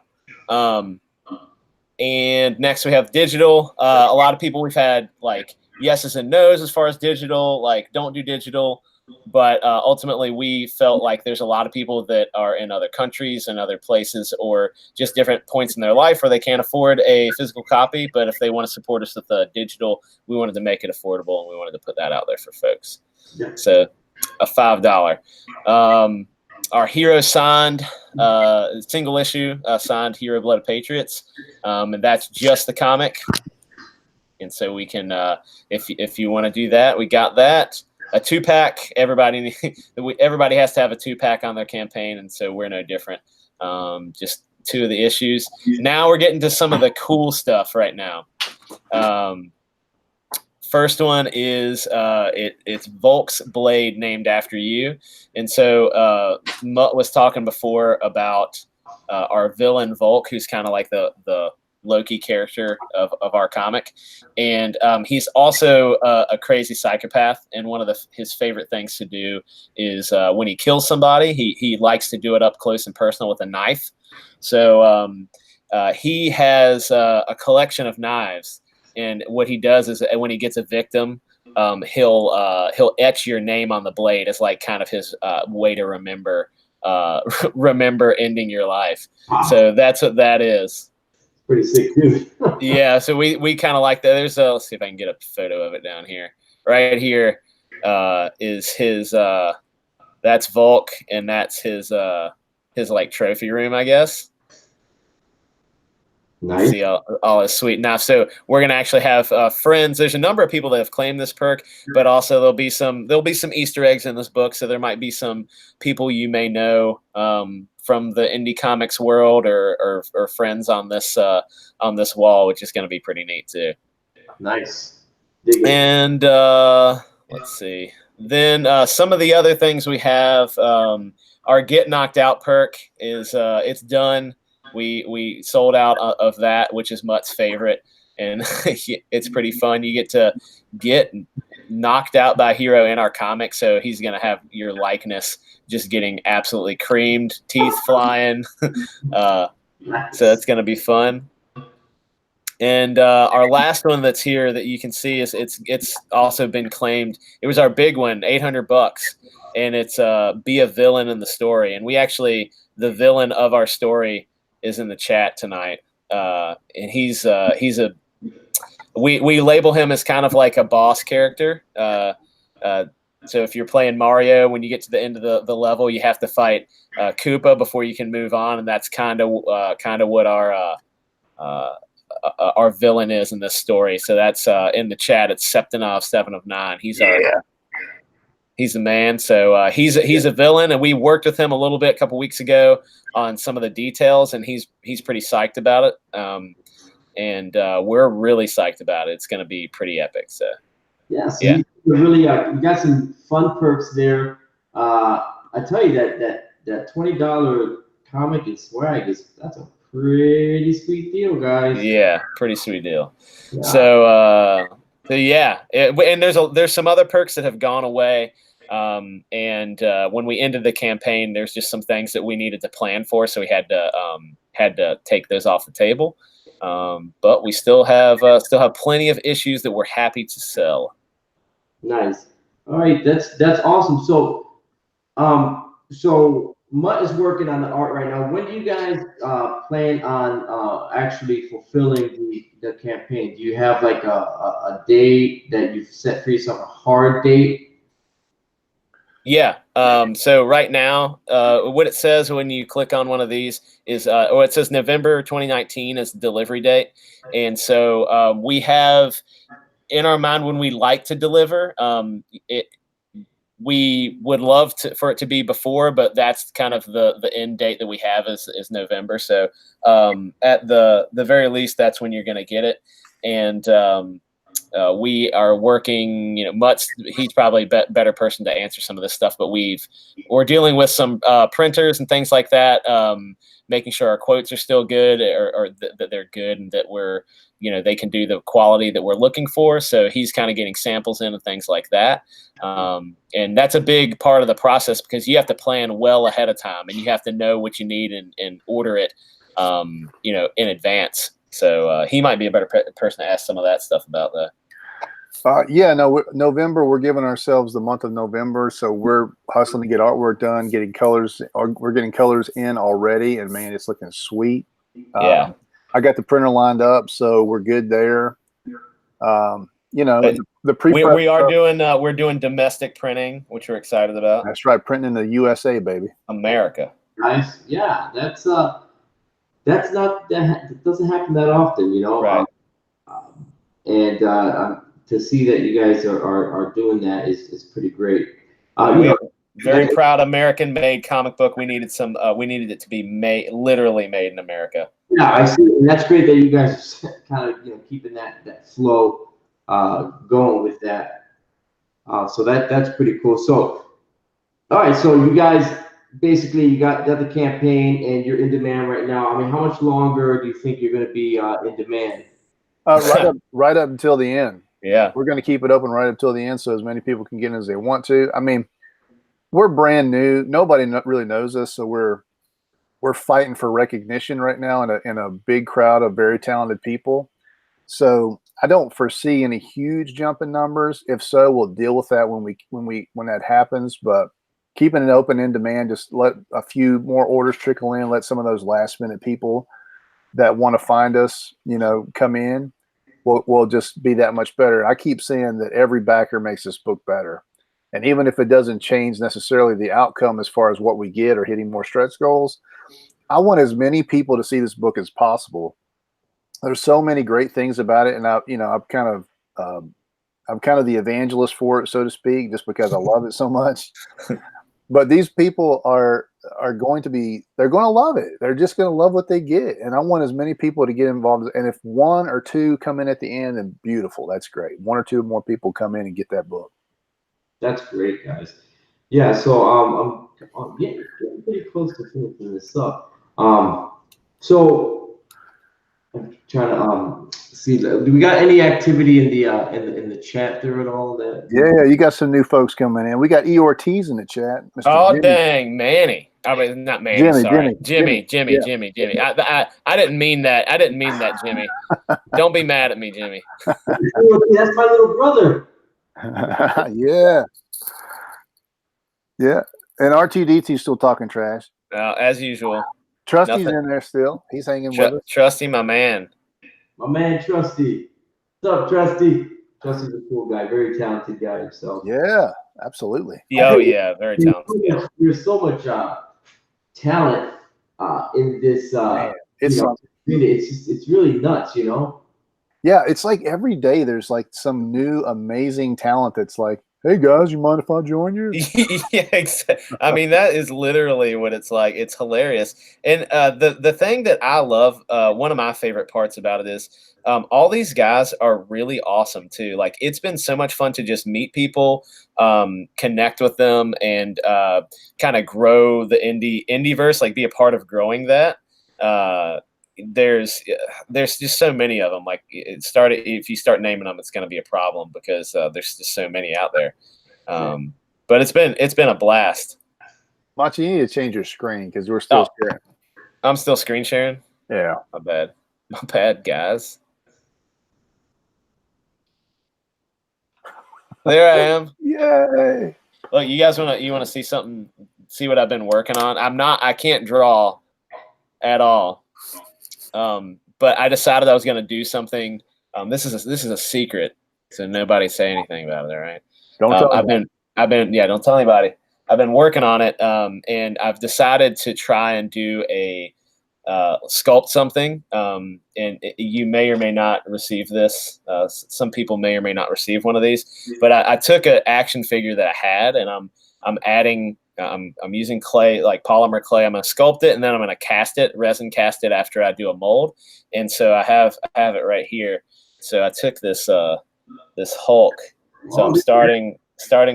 And next we have digital. A lot of people we've had like yeses and nos as far as digital, like don't do digital. But ultimately we felt like there's a lot of people that are in other countries and other places or just different points in their life where they can't afford a physical copy. But if they want to support us with the digital, we wanted to make it affordable and we wanted to put that out there for folks. Yeah. So a $5. Our Hero signed single issue signed Hiro Blood of Patriots, and that's just the comic. And so we can, if you want to do that, we got that. A 2-pack. Everybody has to have a 2-pack on their campaign, and so we're no different. Just 2 of the issues. Now we're getting to some of the cool stuff right now. First one is it's Volk's blade named after you. And so Mutt was talking before about our villain Volk, who's kind of like the Loki character of our comic. And he's also a crazy psychopath. And one of his favorite things to do is when he kills somebody, he likes to do it up close and personal with a knife. So he has a collection of knives. And what he does is when he gets a victim, he'll etch your name on the blade as like kind of his way to remember ending your life. Wow. So that's what that is. Pretty sick, dude. Yeah. So we kind of like that. Let's see if I can get a photo of it down here. Right here is his. That's Volk, and that's his like trophy room, I guess. Nice. See all his sweet now. So we're gonna actually have friends. There's a number of people that have claimed this perk, but also there'll be some Easter eggs in this book. So there might be some people you may know from the indie comics world or friends on this wall, which is gonna be pretty neat too. Nice. And let's see. Then some of the other things we have, our Get Knocked Out perk is it's done. We sold out of that, which is Mutt's favorite, and it's pretty fun. You get to get knocked out by Hiro in our comic, so he's going to have your likeness just getting absolutely creamed, teeth flying. So that's going to be fun. And our last one that's here that you can see is it's also been claimed. It was our big one, $800, and it's be a villain in the story. And we actually, the villain of our story is in the chat tonight, and we label him as kind of like a boss character. So if you're playing Mario, when you get to the end of the level, you have to fight Koopa before you can move on, and that's kind of what our villain is in this story. So that's in the chat. It's Septinov 7 of 9. He's the man. So he's a villain, and we worked with him a little bit a couple weeks ago on some of the details, and he's pretty psyched about it. And we're really psyched about it. It's going to be pretty epic. So yeah, really you got some fun perks there. I tell you that $20 comic and swag that's a pretty sweet deal, guys. Yeah, pretty sweet deal. Yeah. So yeah, and there's some other perks that have gone away. And when we ended the campaign, there's just some things that we needed to plan for, so we had to take those off the table. But we still have plenty of issues that we're happy to sell. Nice. All right, that's awesome. So Mutt is working on the art right now. When do you guys plan on actually fulfilling the campaign? Do you have like a date that you've set for yourself, a hard date? Yeah. So right now, what it says when you click on one of these is, or it says November 2019 is the delivery date. And so we have in our mind when we like to deliver, we would love for it to be before, but that's kind of the end date that we have is November. So at the very least, that's when you're going to get it. And we are working, Mutt's, he's probably a better person to answer some of this stuff, but we're dealing with some printers and things like that, making sure our quotes are still good or that they're good and that they can do the quality that we're looking for. So he's kind of getting samples in and things like that. And that's a big part of the process because you have to plan well ahead of time and you have to know what you need and order it, in advance. So he might be a better person to ask some of that stuff about that. November, we're giving ourselves the month of November. So we're hustling to get artwork done, getting colors. We're getting colors in already. And man, it's looking sweet. Yeah. I got the printer lined up, so we're good there. The pre-prep we're doing domestic printing, which we're excited about. That's right. Printing in the USA, baby. America. Nice. Yeah. That doesn't happen that often, Right. And to see that you guys are doing that is pretty great. Very proud American-made comic book. We needed it to be literally made in America. Yeah, I see, and that's great that you guys are kind of keeping that flow going with that. So that's pretty cool. So, all right, so you guys basically you got the campaign and you're in demand right now. I mean, how much longer do you think you're going to be in demand? Right up until the end. Yeah, we're going to keep it open right up until the end, so as many people can get in as they want to. I mean, we're brand new; nobody really knows us, so we're fighting for recognition right now in a big crowd of very talented people. So I don't foresee any huge jump in numbers. If so, we'll deal with that when that happens. But keeping it open in demand, just let a few more orders trickle in. Let some of those last minute people that want to find us, come in. We'll just be that much better. I keep saying that every backer makes this book better. And even if it doesn't change necessarily the outcome as far as what we get or hitting more stretch goals, I want as many people to see this book as possible. There's so many great things about it. And I'm kind of the evangelist for it, so to speak, just because I love it so much. But these people they're going to love it. They're just going to love what they get. And I want as many people to get involved. And if one or two come in at the end, then beautiful. That's great. One or two more people come in and get that book. That's great, guys. Yeah, so I'm getting pretty close to finishing this up. So I'm trying to see. Do we got any activity in the chat there at all? Yeah, you got some new folks coming in. We got E. Ortiz in the chat. Mr. Oh, Jimmy. Dang, Manny. I mean, not Manny. Jimmy. I didn't mean that. Jimmy. Don't be mad at me, Jimmy. That's my little brother. Yeah. And RTDT's still talking trash. As usual. Trusty's in there still. He's hanging with us. Trusty, my man. My man, Trusty. What's up, Trusty? Trusty's a cool guy, very talented guy himself. Yeah, absolutely. Yeah, very talented. There's so much talent in this. It's really nuts, Yeah, it's like every day there's like some new amazing talent that's like, hey guys, you mind if I join you? Yeah, exactly. I mean, that is literally what it's like. It's hilarious. And the thing that I love, one of my favorite parts about it is all these guys are really awesome too. Like, it's been so much fun to just meet people, connect with them, and kind of grow the indieverse, like be a part of growing that. There's just so many of them. Like, if you start naming them, it's going to be a problem because there's just so many out there. But it's been a blast. Macho, you need to change your screen because we're still sharing. I'm still screen sharing. Yeah, my bad, guys. There I am. Yay! Look, you guys want to see something see what I've been working on. I can't draw at all. But I decided I was going to do something. This is a secret, so nobody say anything about it. All right. Don't tell me. Don't tell anybody. I've been working on it, and I've decided to try and do a sculpt something. You may or may not receive this. Some people may or may not receive one of these. But I took an action figure that I had, and I'm adding. I'm using clay, like polymer clay. I'm going to sculpt it, and then I'm going to cast it, resin cast it after I do a mold. And so I have it right here. So I took this this Hulk. So I'm starting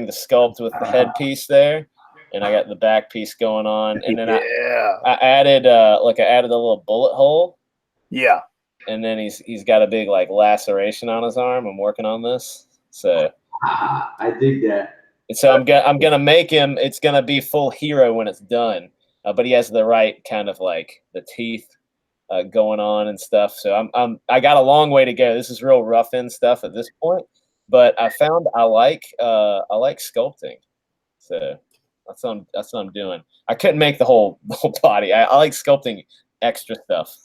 the sculpt with the headpiece there, and I got the back piece going on, and then I added a little bullet hole. Yeah. And then he's got a big like laceration on his arm. I'm working on this, so I dig that. so I'm gonna make him. It's gonna be full Hiro when it's done, but he has the right kind of like the teeth going on and stuff. So I got a long way to go. This is real rough end stuff at this point, but I found I like sculpting. So that's what I'm doing. I couldn't make the whole body. I like sculpting extra stuff.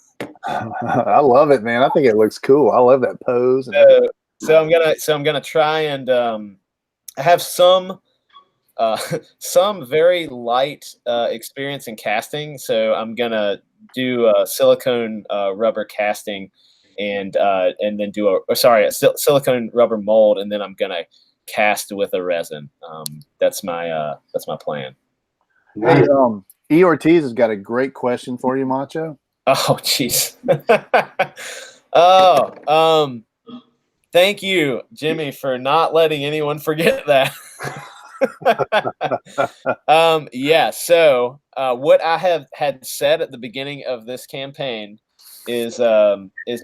I love it, man. I think it looks cool. I love that pose. So I'm gonna try and I have some very light experience in casting. So I'm gonna do silicone rubber casting and then do a silicone rubber mold, and then I'm gonna cast with a resin. That's my plan. Hey, E. Ortiz has got a great question for you, Macho. Oh, jeez. Thank you, Jimmy, for not letting anyone forget that. Yeah. So what I had said at the beginning of this campaign is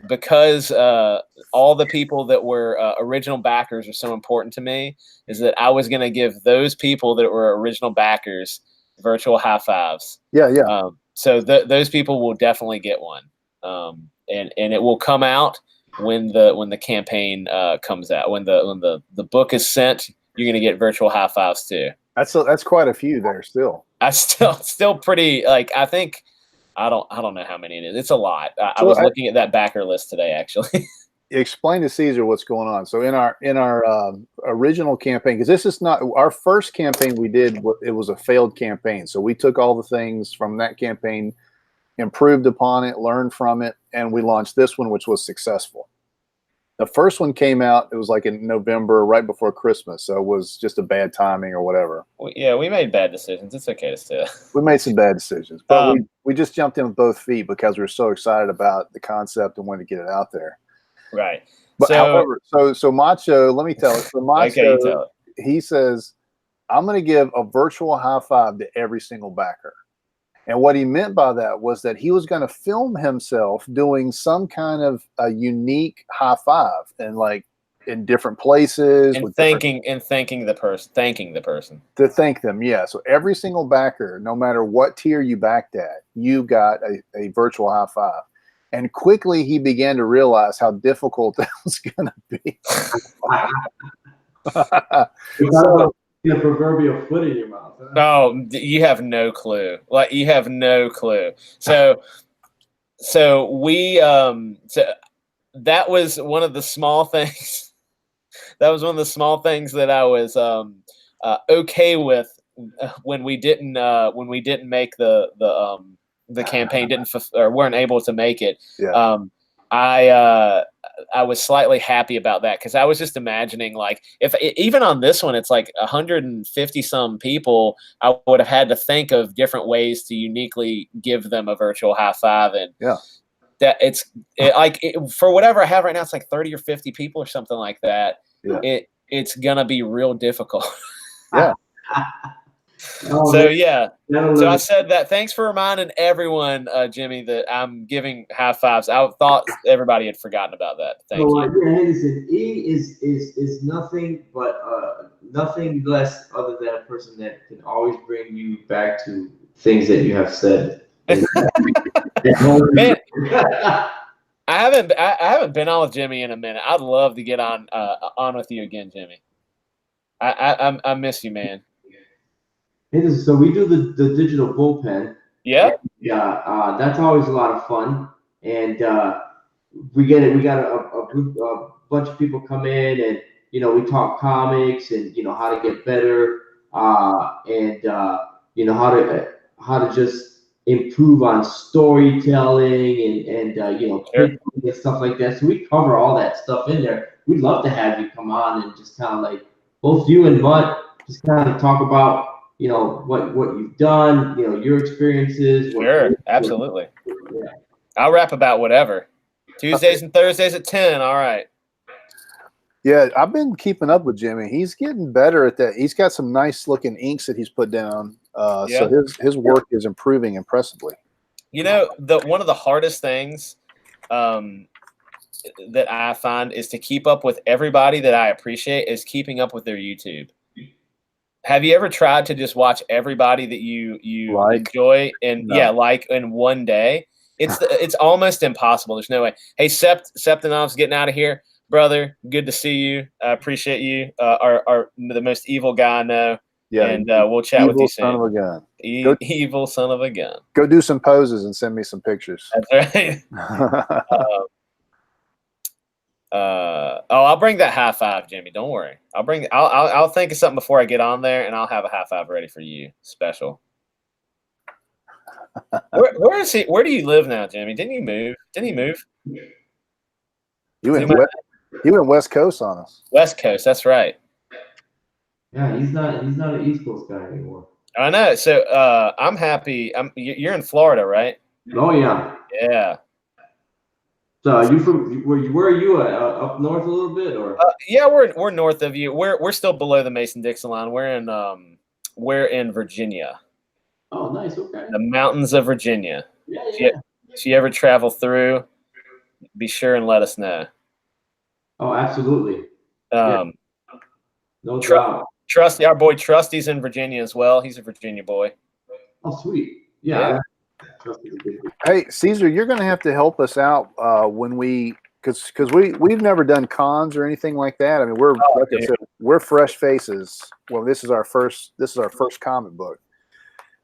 because all the people that were original backers are so important to me, is that I was going to give those people that were original backers virtual high fives. Yeah, yeah. So those people will definitely get one, and it will come out when the campaign comes out. When the book is sent, you're going to get virtual high fives too. That's quite a few there still. I still pretty, like, I think I don't know how many it is. It's a lot. I was looking at that backer list today, actually. Explain to Caesar what's going on. So in our original campaign, because this is not our first campaign we did, it was a failed campaign. So we took all the things from that campaign, improved upon it, learned from it, and we launched this one, which was successful. The first one came out, it was like in November, right before Christmas. So it was just a bad timing or whatever. Yeah, we made bad decisions. It's okay to say. We made some bad decisions, but we just jumped in with both feet because we were so excited about the concept and wanted to get it out there. Right. But however, so Macho, let me tell it. So Macho, tell it. He says, I'm going to give a virtual high five to every single backer. And what he meant by that was that he was going to film himself doing some kind of a unique high five, and like in different places, and thanking the person to thank them. Yeah. So every single backer, no matter what tier you backed at, you got a virtual high five. And quickly he began to realize how difficult that was going to be. The proverbial foot in your mouth. Huh? Oh, you have no clue. Like, you have no clue. So we that was one of the small things. That was one of the small things that I was okay with when we didn't make the campaign, or weren't able to make it. Yeah. I was slightly happy about that, because I was just imagining, like, if even on this one, it's like 150 some people, I would have had to think of different ways to uniquely give them a virtual high five. And yeah, that for whatever I have right now, it's like 30 or 50 people or something like that. Yeah. It's gonna be real difficult. Yeah. So yeah, so I said that. Thanks for reminding everyone, Jimmy, that I'm giving high fives. I thought everybody had forgotten about that. Thank you. Yeah, listen, E is nothing but nothing less other than a person that can always bring you back to things that you have said. Man, I haven't been on with Jimmy in a minute. I'd love to get on with you again, Jimmy. I miss you, man. So we do the digital bullpen. Yeah. Yeah, that's always a lot of fun, and we get it. We got a group, a bunch of people come in, and we talk comics and how to get better, and how to just improve on storytelling and Sure. pitching and stuff like that. So we cover all that stuff in there. We'd love to have you come on and just kind of like both you and Mutt just kind of talk about what you've done, your experiences. Sure, absolutely. Yeah. I'll rap about whatever. Tuesdays and Thursdays at 10. All right. Yeah, I've been keeping up with Jimmy. He's getting better at that. He's got some nice looking inks that he's put down. Yeah. So his work is improving impressively. One of the hardest things that I find is to keep up with everybody that I appreciate is keeping up with their YouTube. Have you ever tried to just watch everybody that you enjoy and like in one day? It's almost impossible. There's no way. Hey, Septinov's getting out of here, brother. Good to see you. I appreciate you. Are the most evil guy I know. Yeah, and we'll chat with you soon. Son of a gun. Evil son of a gun. Go do some poses and send me some pictures. That's right. I'll bring that high five, Jimmy. Don't worry. I'll think of something before I get on there, and I'll have a high five ready for you. Special. Where is he? Where do you live now, Jimmy? Didn't he move? He went West Coast on us. West Coast. That's right. Yeah, he's not an East Coast guy anymore. I know. So I'm happy. You're in Florida, right? Oh yeah. Yeah. So are you from where are you up north a little bit or? Yeah, we're north of you. We're still below the Mason-Dixon line. We're in Virginia. Oh, nice. Okay. The mountains of Virginia. Yeah. If you ever travel through, be sure and let us know. Oh, absolutely. No doubt. Trusty, our boy Trusty's in Virginia as well. He's a Virginia boy. Oh, sweet. Yeah. Hey, Caesar, you're going to have to help us out when because we've never done cons or anything like that. I mean, we're fresh faces. Well, this is our first comic book.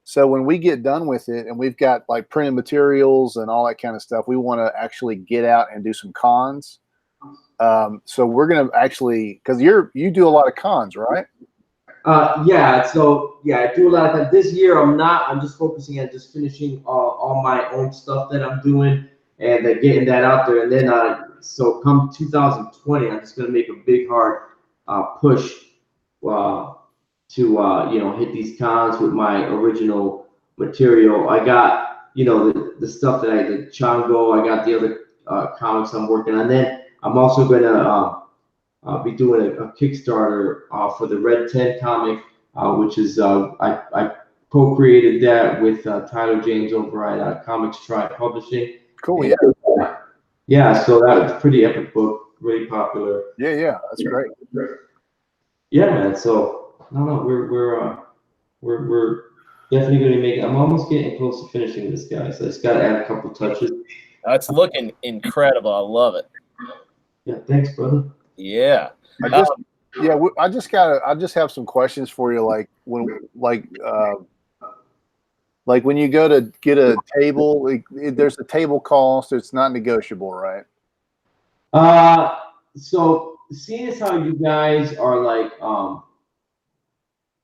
So when we get done with it and we've got like printed materials and all that kind of stuff, we want to actually get out and do some cons. So we're going to actually, because you do a lot of cons, right? Yeah. So yeah, I do a lot of that. This year I'm just focusing on just finishing all my own stuff that I'm doing and getting that out there. And then so come 2020, I'm just gonna make a big hard push to hit these cons with my original material. I got the stuff that the Chango. I got the other comics I'm working on. Then I'm also gonna be doing a Kickstarter for the Red 10 comic, which is I co-created that with Tyler James over at Comics Tribe Publishing. Cool. Yeah. Yeah. So that was a pretty epic book, really popular. Yeah. That's great. Yeah, man. So no, we're definitely going to make it. I'm almost getting close to finishing this guy, so I just got to add a couple touches. It's looking incredible. I love it. Yeah. Thanks, brother. Yeah. I just have some questions for you. Like when you go to get a table, there's a table cost. It's not negotiable, right? So seeing as how you guys are like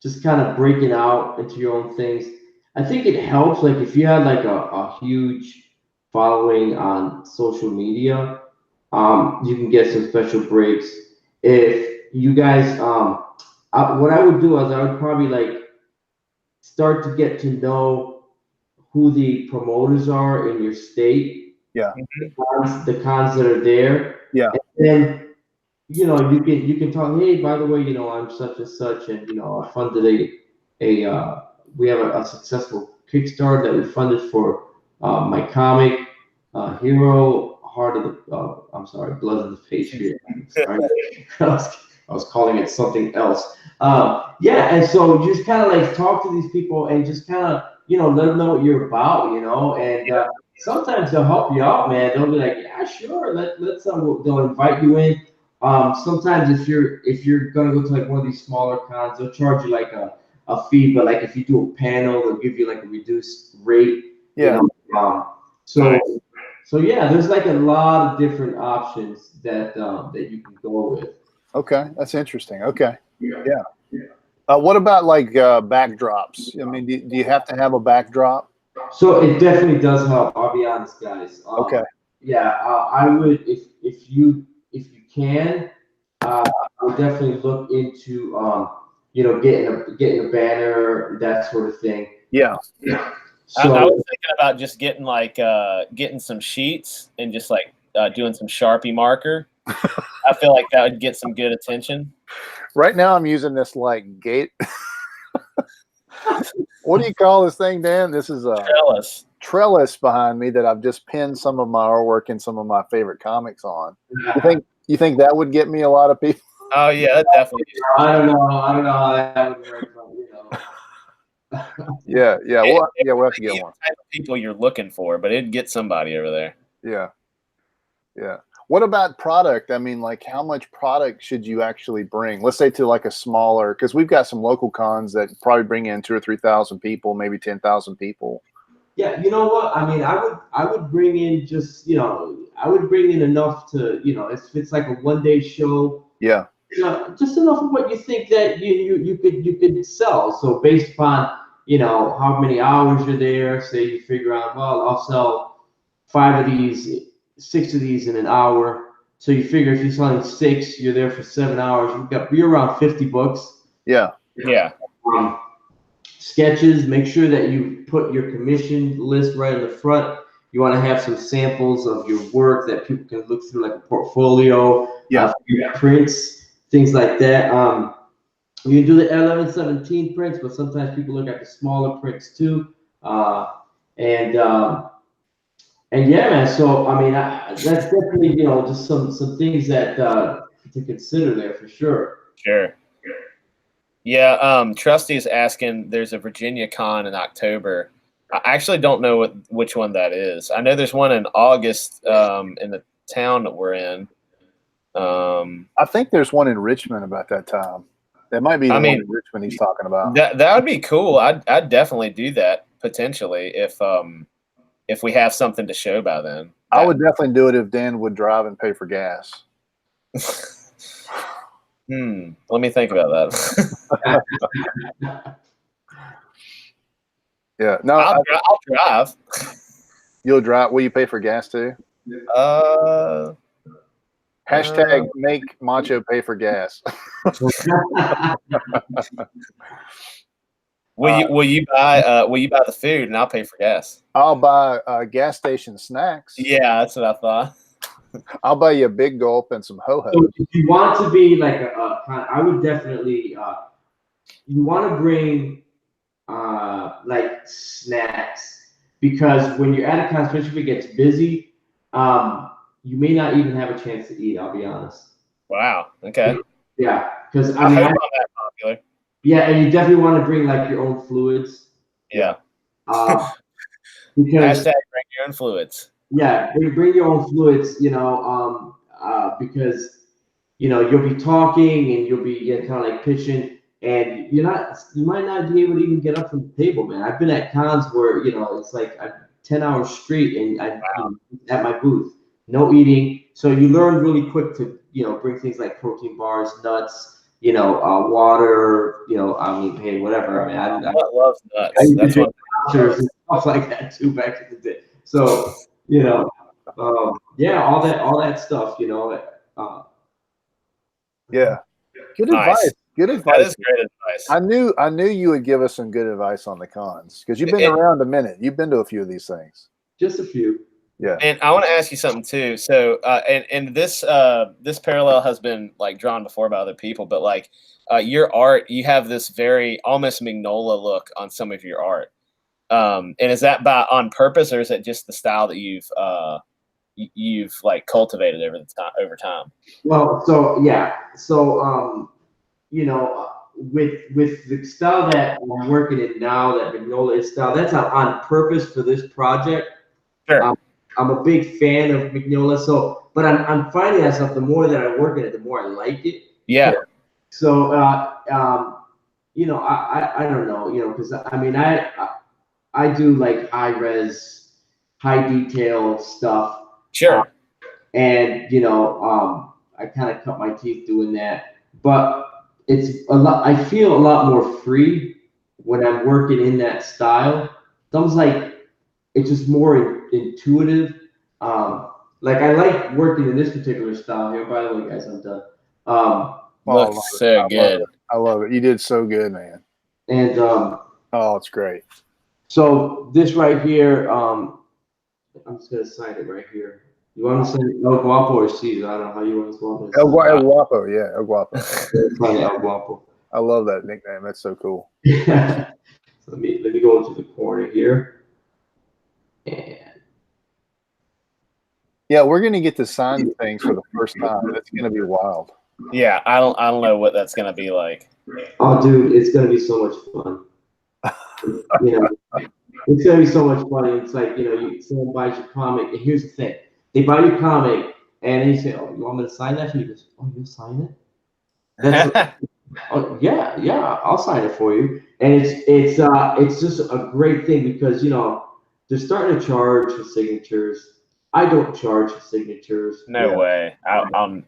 just kind of breaking out into your own things, I think it helps. Like if you had like a huge following on social media, you can get some special breaks. If you guys, what I would do is I would probably like start to get to know who the promoters are in your state. Yeah. The cons that are there. Yeah. And then you can talk. Hey, by the way, I'm such and such, and I funded we have a successful Kickstarter that we funded for my comic, Hiro. Blood of the Patriots. Sorry. I was calling it something else. And so you just kind of like talk to these people and just kind of, let them know what you're about, and sometimes they'll help you out, man. They'll be like, yeah, sure. Let's they'll invite you in. Sometimes if you're gonna go to like one of these smaller cons, they'll charge you like a fee, but like if you do a panel, they'll give you like a reduced rate. Yeah. You know? So yeah, there's like a lot of different options that that you can go with. Okay, that's interesting. Okay. Yeah. What about like backdrops? I mean, do you have to have a backdrop? So it definitely does help. I'll be honest, guys. Okay. Yeah, I would if you can, I would definitely look into you know, getting a banner, that sort of thing. Yeah. So I was thinking about just getting like getting some sheets and just like doing some Sharpie marker. I feel like that would get some good attention. Right now, I'm using this like gate. What do you call this thing, Dan? This is a trellis behind me that I've just pinned some of my artwork and some of my favorite comics on. You think that would get me a lot of people? Oh yeah, that definitely. I don't know how that would work, but you know. Yeah. We'll have to get one. Type of people you're looking for, but it'd get somebody over there. Yeah. What about product? I mean, like, how much product should you actually bring? Let's say to like a smaller, because we've got some local cons that probably bring in 2,000 or 3,000 people, maybe 10,000 people. Yeah, you know what? I mean, I would bring in just, you know, I would bring in enough to, you know, if it's like a 1-day show. Yeah. You know, just enough of what you think that you could sell. So based upon, you know, how many hours you're there, say you figure out, well, I'll sell 5 of these, 6 of these in an hour. So you figure if you're selling 6, you're there for 7 hours. You're around 50 books. Yeah. Sketches, make sure that you put your commission list right in the front. You want to have some samples of your work that people can look through, like a portfolio. Yeah. Prints, things like that. You can do the 11/17 prints, but sometimes people look at the smaller prints too. And yeah, man. So I mean, that's definitely, you know, just some things that to consider there for sure. Sure. Yeah. Trusty is asking. There's a Virginia Con in October. I actually don't know which one that is. I know there's one in August in the town that we're in. I think there's one in Richmond about that time. That might be the one in Richmond he's talking about. That would be cool. I'd definitely do that potentially if we have something to show by then. I would definitely do it if Dan would drive and pay for gas. Let me think about that. Yeah. No, I'll drive. You'll drive. Will you pay for gas too? Hashtag make Macho pay for gas. Will you buy the food and I'll pay for gas? I'll buy gas station snacks. Yeah, that's what I thought. I'll buy you a big gulp and some ho-ho. So if you want to be like I would definitely you want to bring like snacks, because when you're at a con, especially if it gets busy, you may not even have a chance to eat. I'll be honest. Wow. Okay. Yeah, because I hope I'm that popular. Yeah, and you definitely want to bring like your own fluids. Yeah. Because hashtag bring your own fluids. Yeah, bring your own fluids. You know, because you know you'll be talking and you'll be kind of like pitching, and you might not be able to even get up from the table, man. I've been at cons where, you know, it's like 10 hours straight, and at my booth, no eating. So you learn really quick to, you know, bring things like protein bars, nuts, you know, water, you know, I mean, hey, whatever. I mean, I love nuts. That's what and stuff like that too back in the day. So, you know, yeah, all that stuff, you know. Yeah. Good advice. Good advice. That is great advice. I knew you would give us some good advice on the cons, because you've been around a minute. You've been to a few of these things. Just a few. Yeah. And I want to ask you something too. So, and this parallel has been like drawn before by other people, but like your art, you have this very almost Mignola look on some of your art. And is that on purpose, or is it just the style that you've like cultivated over time? Well, so yeah, so you know, with the style that I'm working in now, that Mignola is style, that's on purpose for this project. Sure. I'm a big fan of Mignola, so but I'm finding myself, the more that I work in it, the more I like it. Yeah. So I don't know, because I mean, I do like high res, high detail stuff. Sure. And I kind of cut my teeth doing that, but it's a lot. I feel a lot more free when I'm working in that style. It's almost like it's just more intuitive. Like I like working in this particular style here. By the way, guys, I'm done. Looks so good. I love it. You did so good, man. And Oh, it's great. so this right here, I'm just gonna sign it right here. You want to say El Guapo or Caesar? I don't know how you want to swap it. El Guapo, yeah, El Guapo. El Guapo. I love that nickname. That's so cool. Yeah. So let me go into the corner here. And yeah, we're gonna get to sign things for the first time. That's gonna be wild. Yeah, I don't know what that's gonna be like. Oh, dude, it's gonna be so much fun. It's gonna be so much fun. It's like someone buys your comic, and here's the thing: they buy your comic, and then you say, "Oh, you want me to sign that?" And he goes, "Oh, you'll sign it?" That's oh yeah, I'll sign it for you. And it's just a great thing because they're starting to charge for signatures. I don't charge for signatures. No way. I'm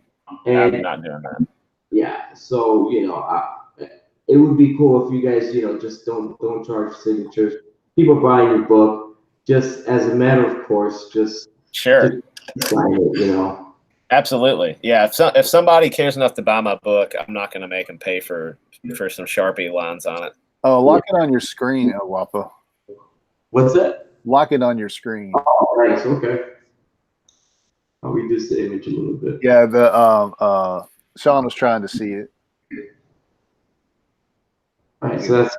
not doing that. Yeah, so it would be cool if you guys just don't charge for signatures. People buying your book, just as a matter of course, just Sure. just sign it. Absolutely. Yeah. If somebody cares enough to buy my book, I'm not going to make them pay for some Sharpie lines on it. Oh, lock it on your screen, El Guapo. What's that? Lock it on your screen. Oh, nice. Okay. I'll reduce the image a little bit. Yeah, the Sean was trying to see it. All right. So that's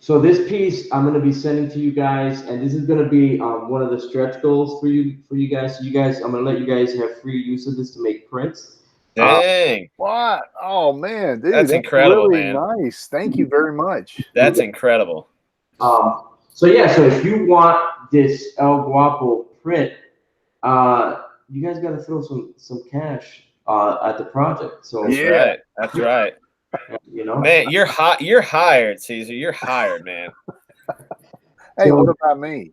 so this piece I'm going to be sending to you guys, and this is going to be one of the stretch goals for you guys. So I'm going to let you guys have free use of this to make prints. Dang. What? Oh man, dude, That's incredible, really man. nice. Thank you very much. That's incredible. So if you want this El Guapo print, you guys got to throw some cash at the project. So That's right. Man, you're hot. You're hired, Caesar. You're hired, man. Hey, what about me?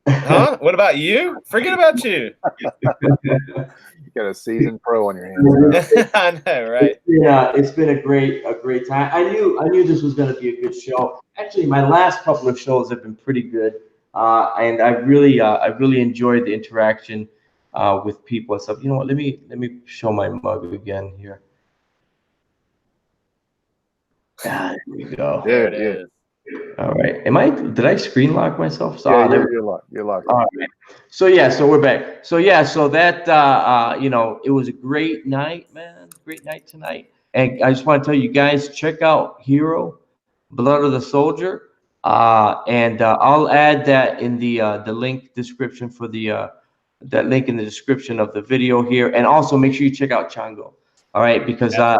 Huh? What about you? Forget about you. You got a seasoned pro on your hands. I know, right? Yeah, it's been a great time. I knew this was going to be a good show. Actually, my last couple of shows have been pretty good, and I really enjoyed the interaction with people and stuff. You know what? Let me show my mug again here. There we go. There it is. All right. Did I screen lock myself? So, yeah, you're locked. All right. So we're back. So that it was a great night, man. Great night tonight. And I just want to tell you guys, check out Hiro, Blood of the Soldier. And I'll add that in the link description for that link in the description of the video here. And also make sure you check out Chango. All right, because I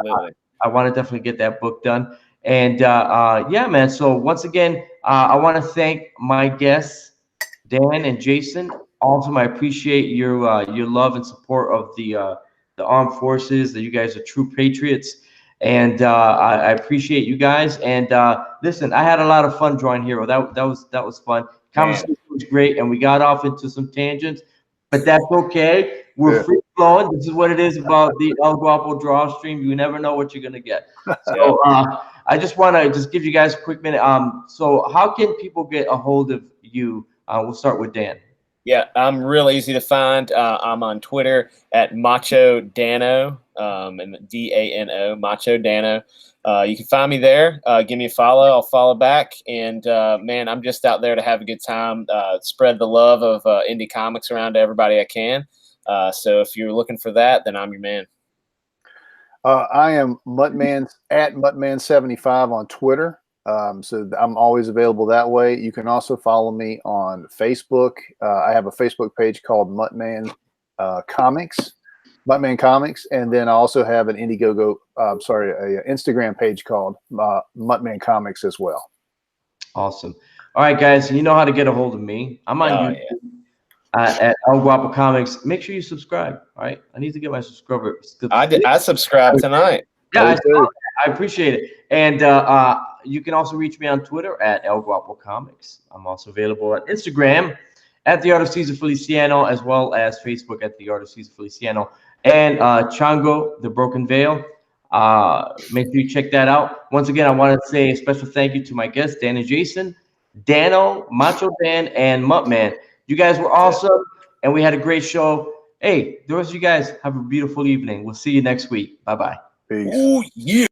want to definitely get that book done. And yeah, man. So once again, I want to thank my guests, Dan and Jason. Also, I appreciate your love and support of the armed forces. That you guys are true patriots, and I appreciate you guys. And listen, I had a lot of fun drawing Hiro. That was fun. Conversation was great, and we got off into some tangents, but that's okay. We're free flowing. This is what it is about the El Guapo draw stream. You never know what you're gonna get. So I just want to give you guys a quick minute. So how can people get a hold of you? We'll start with Dan. Yeah, I'm real easy to find. I'm on Twitter at Macho Dano, and Dano, Macho Dano. You can find me there. Give me a follow. I'll follow back. And man, I'm just out there to have a good time. Spread the love of indie comics around to everybody I can. So if you're looking for that, then I'm your man. I am Muttman at Muttman75 on Twitter. So I'm always available that way. You can also follow me on Facebook. I have a Facebook page called Muttman Comics, and then I also have an Indiegogo, an Instagram page called Muttman Comics as well. Awesome. All right, guys, you know how to get a hold of me. I'm on YouTube. Yeah. At El Guapo Comics. Make sure you subscribe. All right, I need to get my subscribers. I subscribed tonight. Yeah, I appreciate it. And you can also reach me on Twitter at El Guapo Comics. I'm also available on Instagram at The Art of Cesar Feliciano, as well as Facebook at The Art of Cesar Feliciano, and Chango, The Broken Veil. Make sure you check that out. Once again, I want to say a special thank you to my guests, Dan and Jason, Dano, Macho Dan, and Mutt Man. You guys were awesome, and we had a great show. Hey, the rest of you guys have a beautiful evening. We'll see you next week. Bye-bye. Peace. Oh, yeah.